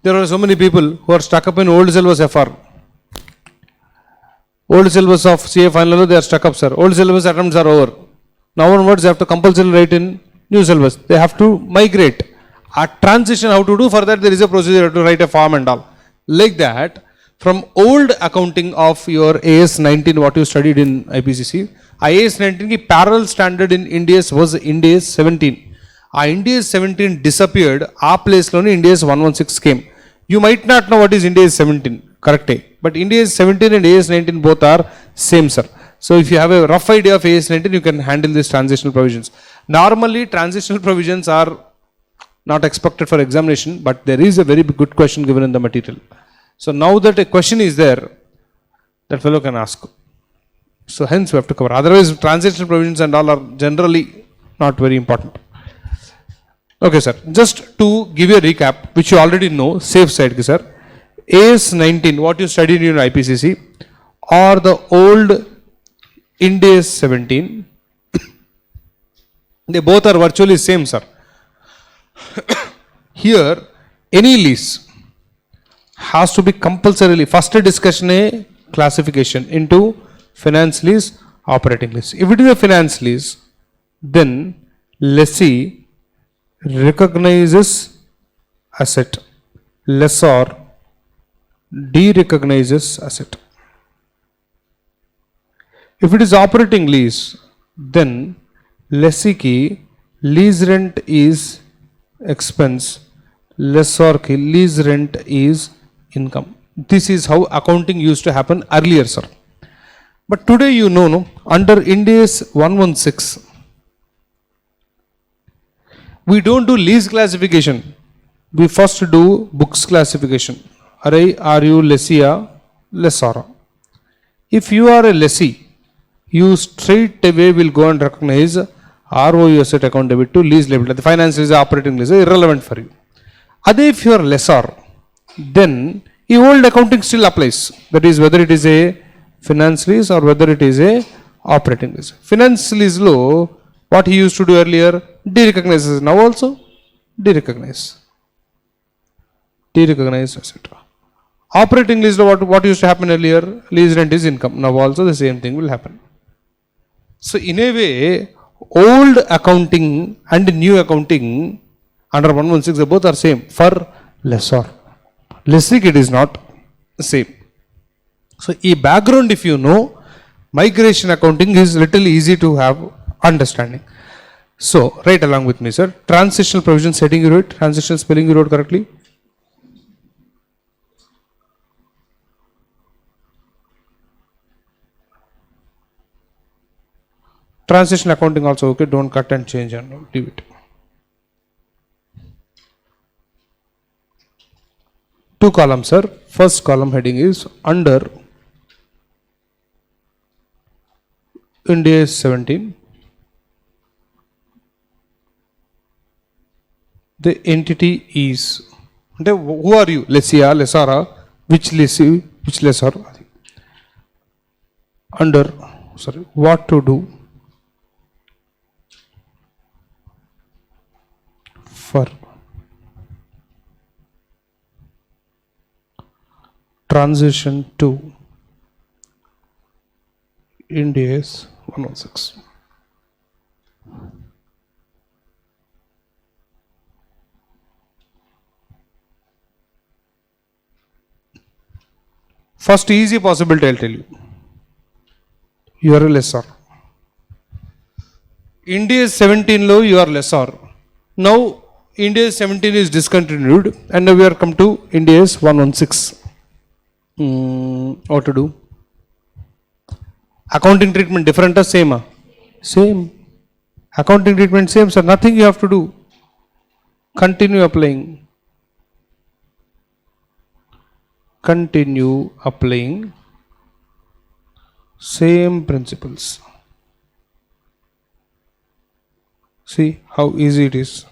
There are so many people who are stuck up in old syllabus FR. Old syllabus of CA final, they are stuck up, sir. Old syllabus attempts are over. Now onwards, they have to compulsorily write in new syllabus. They have to migrate. A transition, how to do for that, there is a procedure to write a form and all. Like that, From old accounting of your AS 19, what you studied in IPCC, IAS 19 की parallel standard in India's was India's 17. India's 17 disappeared. ఆ place లోనే India's 116 came. You might not know what is India's 17, correct? But India's 17 and AS 19 both are same, sir. So if you have a rough idea of AS 19, you can handle these transitional provisions. Normally, transitional provisions are not expected for examination, but there is a very good question given in the material. So now that a question is there, that fellow can ask. So hence we have to cover. Otherwise, transitional provisions and all are generally not very important. Okay, sir. Just to give you a recap, which you already know, safe side, sir. AS 19, what you studied in IPCC, or the old INDAS 17, they both are virtually same, sir. Here, any lease has to be compulsorily, first discussion a classification into finance lease, operating lease. If it is a finance lease, then lessee recognizes asset, lessor de-recognizes asset. If it is operating lease, then lessee ki lease rent is expense, lessor ki lease rent is income. This is how accounting used to happen earlier, sir. But today you know, no, under INDAS 116, we don't do lease classification. We first do books classification. Are you lessee or lessor? If you are a lessee, you straight away will go and recognize ROU asset account debit to lease liability. The finance lease, operating lease is irrelevant for you. If you are lessor, then the old accounting still applies. That is whether it is a finance lease or whether it is a operating lease. Finance lease law, what he used to do earlier, de-recognizes. Now also de-recognize. De-recognize, etc. Operating lease law, what used to happen earlier, lease rent is income. Now also the same thing will happen. So in a way, old accounting and new accounting under 116, they both are same for lessor. Lessee it is not same. So in background, if you know, migration accounting is little easy to have understanding. So write along with me, sir. Transitional provision setting you wrote, transitional spelling you wrote correctly. Transition accounting also okay, don't cut and change and leave it. Two columns, sir. First column heading is under INDAS 17. The entity is, who are you? Lessee, lessor, which lessee, which lessor? Under, sorry, what to do for transition to INDAS 116. First easy possibility I'll tell you. You are a lessor. INDAS 17 low, you are lessor. Now INDAS 17 is discontinued and now we are come to INDAS 116. What to do? Accounting treatment different or same? Same. Accounting treatment same, sir. Nothing you have to do. Continue applying. Continue applying same principles. See how easy it is.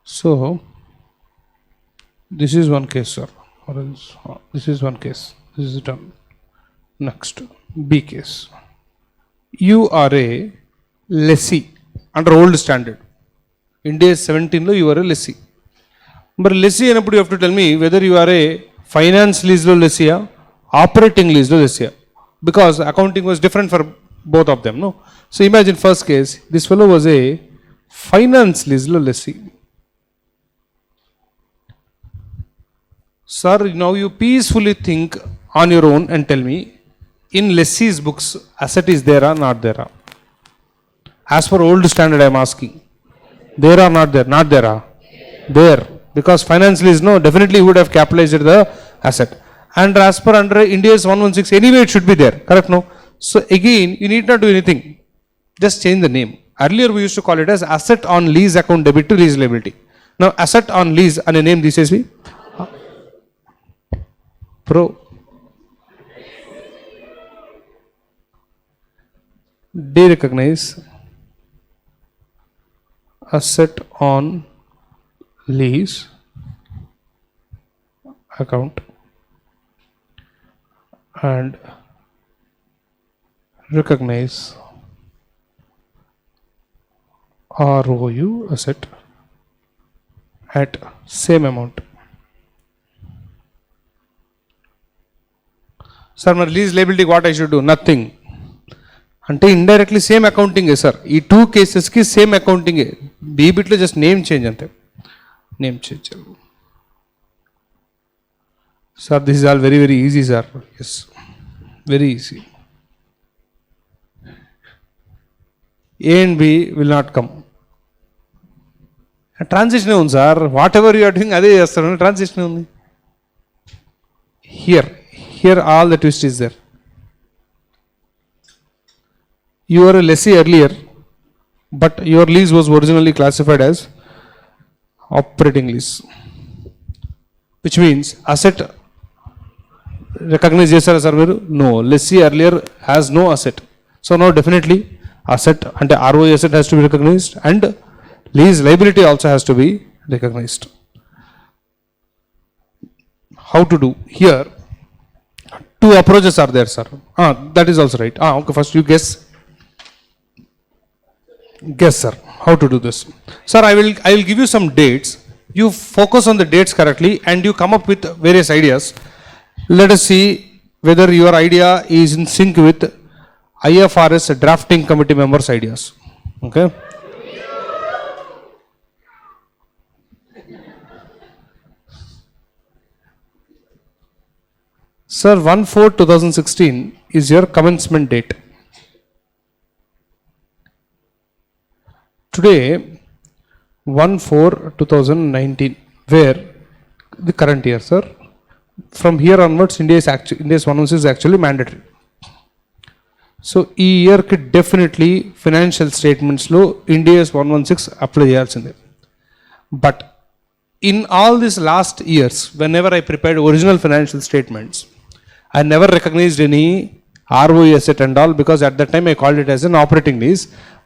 So this is one case, sir. Or else, this is one case. This is done. Next, B case. You are a lessee under old standard. INDAS 17 lo you are a lessee. But lessee anappudu you have to tell me whether you are a finance lease lo lessee, operating lease lo lessee, because accounting was different for both of them, no? So imagine first case, this fellow was a finance లీజ్లో lessee. Sir, now you peacefully think on your own and tell me, in lessee's books, asset is there or not there? As per old standard, I am asking. There or not there? Not there. There. Because finance lease, no, definitely would have capitalized the asset. And as per under India's 116, anyway it should be there. Correct, no? So again, you need not do anything. Just change the name. Earlier we used to call it as asset on lease account debit to lease liability. Now asset on lease and a name this is we. Pro. De-recognize asset on lease account and recognize ROU asset at same amount. Sir, my lease liability what I should do? Nothing. అంటే indirectly same అకౌంటింగే sir. ఈ two కేసెస్కి same అకౌంటింగే. డీబిట్లో just name change అంతే. Name change. Sir this is all very very easy sir. Yes, very easy. A and b will not come. Transition ఉంది sir. Whatever you are doing అదే చేస్తారు. Transition ఉంది. Here all the twist is there. You were a lessee earlier, but your lease was originally classified as operating lease, which means asset recognized chesara sir veru. No, lessee earlier has no asset. So now definitely asset and ROI asset has to be recognized and lease liability also has to be recognized. How to do? Here two approaches are there, sir. That is also right. Okay, first you guess. Guess, sir. How to do this? Sir, I will give you some dates. You focus on the dates correctly and you come up with various ideas. Let us see whether your idea is in sync with IFRS drafting committee members' ideas. Okay? Sir, 1/4/2016 is your commencement date. Today, 1/4/2019, where the current year, sir. From here onwards, India's 116 is actually mandatory. So, ఈ ఇయర్కి definitely financial స్టేట్మెంట్స్లో India's 116 apply చేయాల్సిందే. But in all this last years, when ever I prepared original financial statements, I never recognized any ROE asset and all because at that time I called it as an operating lease.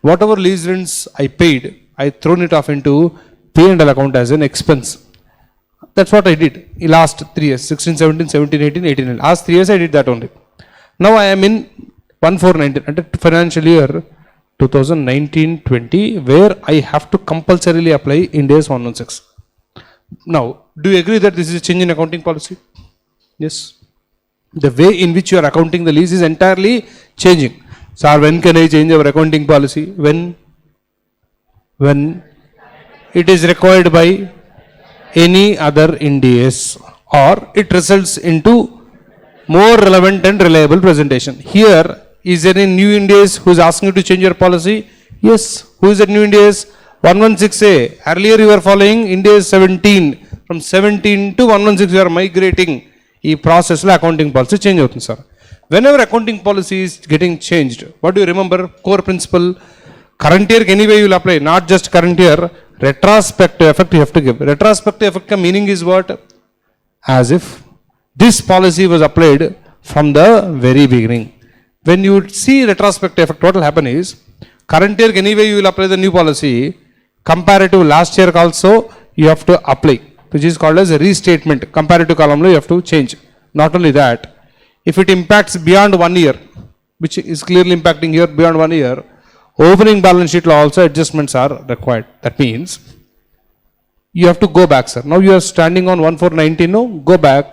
Whatever lease rents I paid, I thrown it off into P&L account as an expense. That's what I did in last 3 years, 16, 17, 17, 18, 18. Last 3 years I did that only. Now I am in 1/4/19 under financial year 2019-20 where I have to compulsorily apply India's 116. Now, do you agree that this is a change in accounting policy? Yes. The way in which you are accounting the lease is entirely changing. Sir, when can I change our accounting policy? When it is required by any other INDs or it results into more relevant and reliable presentation. Here, is there any new INDs who is asking you to change your policy? Yes. Who is that new INDs? 116A. Earlier you were following INDs 17. From 17 to 116 you are migrating. ఈ ప్రాసెస్లో accounting policy change అవుతుంది sir. Whenever accounting policy is getting changed, what you remember core principle? Current ఇయర్కి anyway you will apply, not just current year. Retrospective effect you have to give. Retrospective effect కా meaning is what? As if this policy was applied from the very beginning. When you see retrospective effect, what will happen is current ఇయర్కి anyway you will apply the new policy, comparative last year also you have to apply, which is called as a restatement. Comparative column lo you have to change. Not only that, if it impacts beyond 1 year, which is clearly impacting here beyond 1 year, opening balance sheet lo also adjustments are required. That means you have to go back, sir. Now you are standing on 1/4/19, no? Go back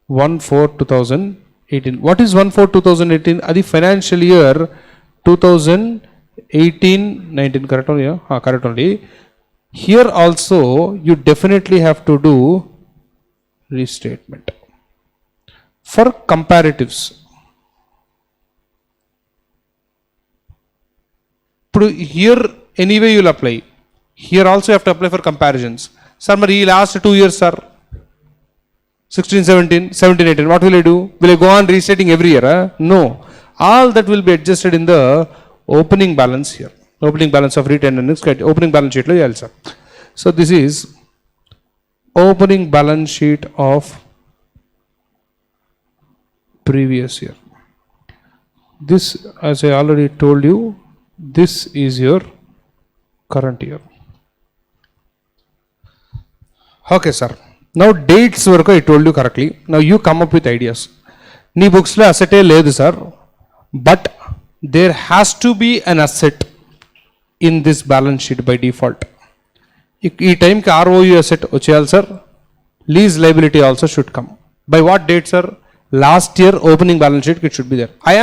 1/4/2018. What is 1/4/2018? Adi financial year 2018 18, 19, correct only, correct only. Here also you definitely have to do restatement. For comparatives, here anyway you will apply. Here also you have to apply for comparisons. Sir, మరి ఈ last 2 years, sir, 16, 17, 17, 18, what will I do? Will I go on restating every year? No. All that will be adjusted in the opening balance here. Opening balance of retained earnings, opening balance sheet lo cheyali, sir. So this is opening balance sheet of previous year. This, as I already told you, this is your current year. Okay, sir. Now dates వరకు I told you correctly. Now you come up with ideas. నీ బుక్స్లో అసెటే లేదు sir, but there has to be an asset in this balance sheet by default. ఈ టైంకి ROU asset వచ్చేయాలి sir. Lease liability also should come. By what date sir? Last year opening balance sheet it should be there. I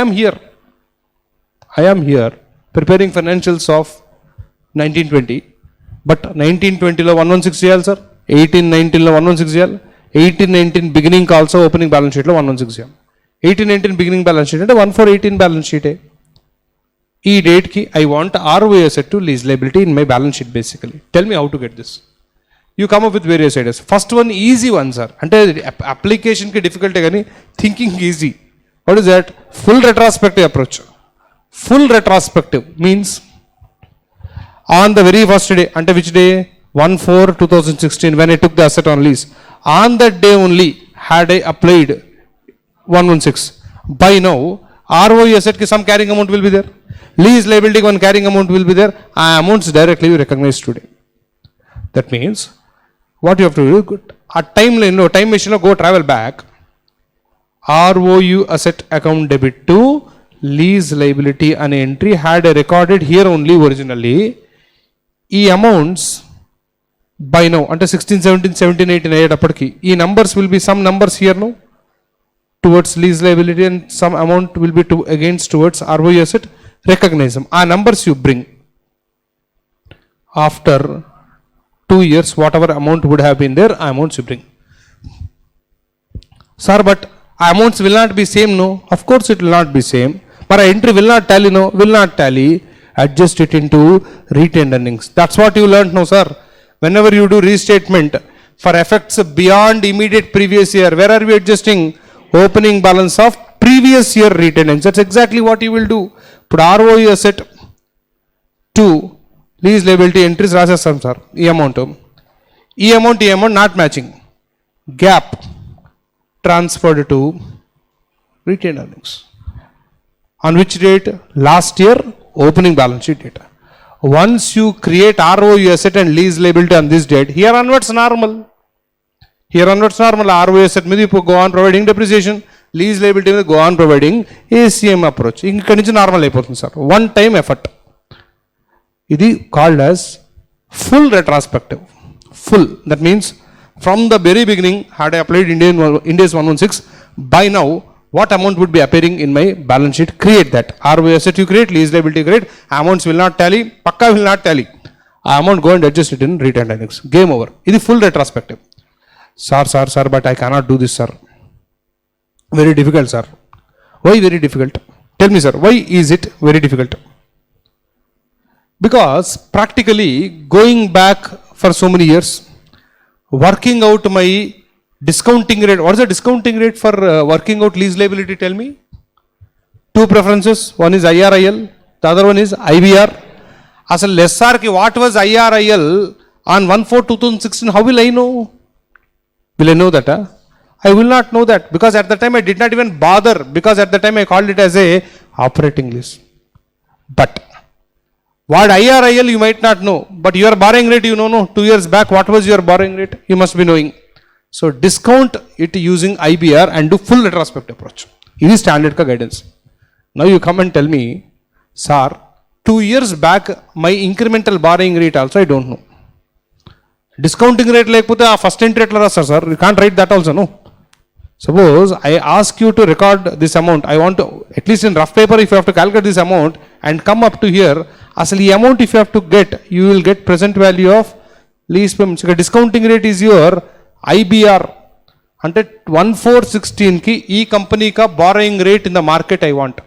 am here preparing financials of 1920, but 1920లో 116 చేయాలి sir, 1819లో 116 చేయాలి, 1819 beginning also opening balance షీట్లో 116 చేయాలి. 1819 beginning balance sheet అంటే 1418 balance షీటే. ఈ డేట్కి I want ROA asset to lease liability in my balance sheet basically. Tell me how to get this. You come up with various ideas. First one easy one sir, అంటే అప్లికేషన్కి డిఫికల్టే కానీ thinking easy. What is that? Full retrospective approach. Full retrospective means on the very first day, ante which day? 1/4/2016, when I took the asset on lease. On that day only had I applied 116. By now ROE asset ki some carrying amount will be there, lease liability one carrying amount will be there. Amounts directly you recognize today. That means what you have to do, a timeline, time machine lo go travel back. ROU asset account debit to lease liability అనే entry had recorded here only originally. ఈ amounts by now అంటే 16, 17, 17, 18 అయ్యేటప్పటికి ఈ numbers will be some numbers here no towards lease liability and some amount will be against towards ROE asset. Recognise them. ఆ numbers you bring after 2 years, whatever amount would have been there, ఆ amounts you bring. Sir but amounts will not be same. No, of course it will not be same. But entry will not tally, no, will not tally. Adjust it into retained earnings. That's what you learned now, sir. Whenever you do restatement for effects beyond immediate previous year, where are we adjusting? Opening balance of previous year retained earnings. That's exactly what you will do. Put ROE asset to lease liability entries rasestam, sir. E amount not matching. Gap transferred to retained earnings. On which date? Last year opening balance sheet data. Once you create ROE asset and lease liability on this date, here onwards normal. ROE asset మీద go on providing depreciation, lease liability మీద go on providing ACM approach. ఇక్కడ నుంచి normal అయిపోతుంది sir. One time effort. ఇది called as full retrospective. Full, that means from the very beginning had I applied India's 116, by now what amount would be appearing in my balance sheet? Create that. ROE asset you create, lease liability create, amounts will not tally, pakka will not tally. Amount go and adjust it in retained earnings. Game over. This is full retrospective. Sir, but I cannot do this, sir. Very difficult, sir. Why very difficult? Tell me, sir, why is it very difficult? Because practically going back for so many years, working out my discounting rate. What is the discounting rate for working out lease liability? Tell me. Two preferences. One is IRIL, the other one is IBR. As a lessor ki what was IRIL on 1/4/2016? How will I know? Will I know that? I will not know that, because at the time I did not even bother, because at the time I called it as a operating lease. But what IRIL you might not know, but your borrowing rate you know. 2 years back what was your borrowing rate? You must be knowing. So discount it using IBR and do full retrospective approach. This is standard ka guidance. Now you come and tell me, sir, 2 years back my incremental borrowing rate also I don't know. Discounting rate lekapothe aa first entry etla rastar, sir? You can't write that also, no. Suppose I ask you to record this amount, I want to, at least in rough paper, if you have to calculate this amount and come up to here, అసలు ఈ amount if you have to get, you will get present value of lease payments. ఇక్కడ discounting rate is your IBR. అంటే 1416కి ఈ company కా borrowing rate in the market I want.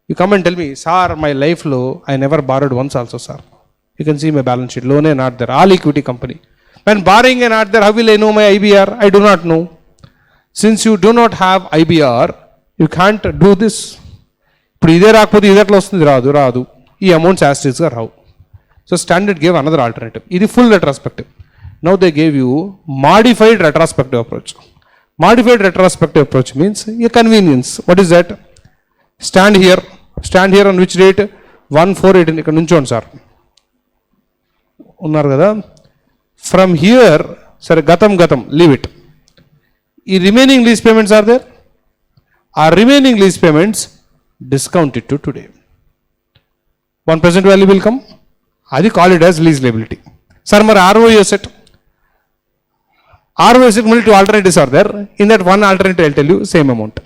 You come and tell me, sir my లైఫ్లో I never borrowed once also sir. You can see my balance sheet, loan ఏ not there, all equity company. When borrowing is not there, how will I know my IBR? I do not know. Since you do not have IBR, you can't do this. ఇప్పుడు ఇదే రాకపోతే ఇది ఎట్లా వస్తుంది? రాదు. ఈ అమౌంట్స్ యాస్టిస్గా రావు. So standard gave another alternative. ఇది full retrospective. Now they gave you modified retrospective approach. Modified retrospective approach means a convenience. What is that? Stand here on which date? 1/4/18. ఇక్కడ నుంచోండి సార్, ఉన్నారు కదా. From here, sir, gatam, leave it. The remaining lease payments are there. Our remaining lease payments discounted to today. One present value will come. Adi call it as lease liability. Sir, mar ROE asset. ROE asset only two alternatives are there. In that one alternative, I'll tell you same amount.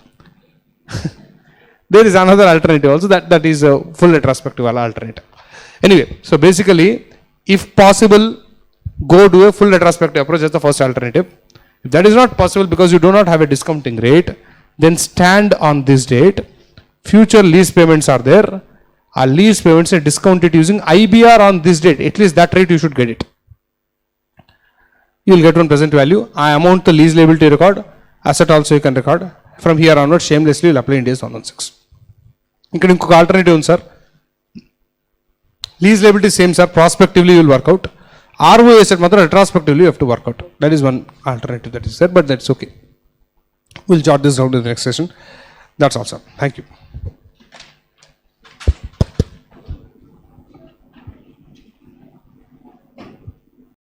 There is another alternative also. That is a full retrospective alternative. Anyway, so basically, if possible, go do a full retrospective approach as the first alternative. If that is not possible because you do not have a discounting rate, then stand on this date. Future lease payments are there. Our lease payments are discounted using IBR on this date. At least that rate you should get it. You will get one present value. I amount the lease liability record. Asset also you can record. From here onward, shamelessly you will apply in days 116. ఇక్కడ ఇంకొక alternative ఉంది సార్. Lease liability same sir, prospectively will work out. ROE asset matter retrospectively you have to work out. That is one alternative that is there, but that's okay. We'll jot this down in the next session. That's all, sir. Thank you.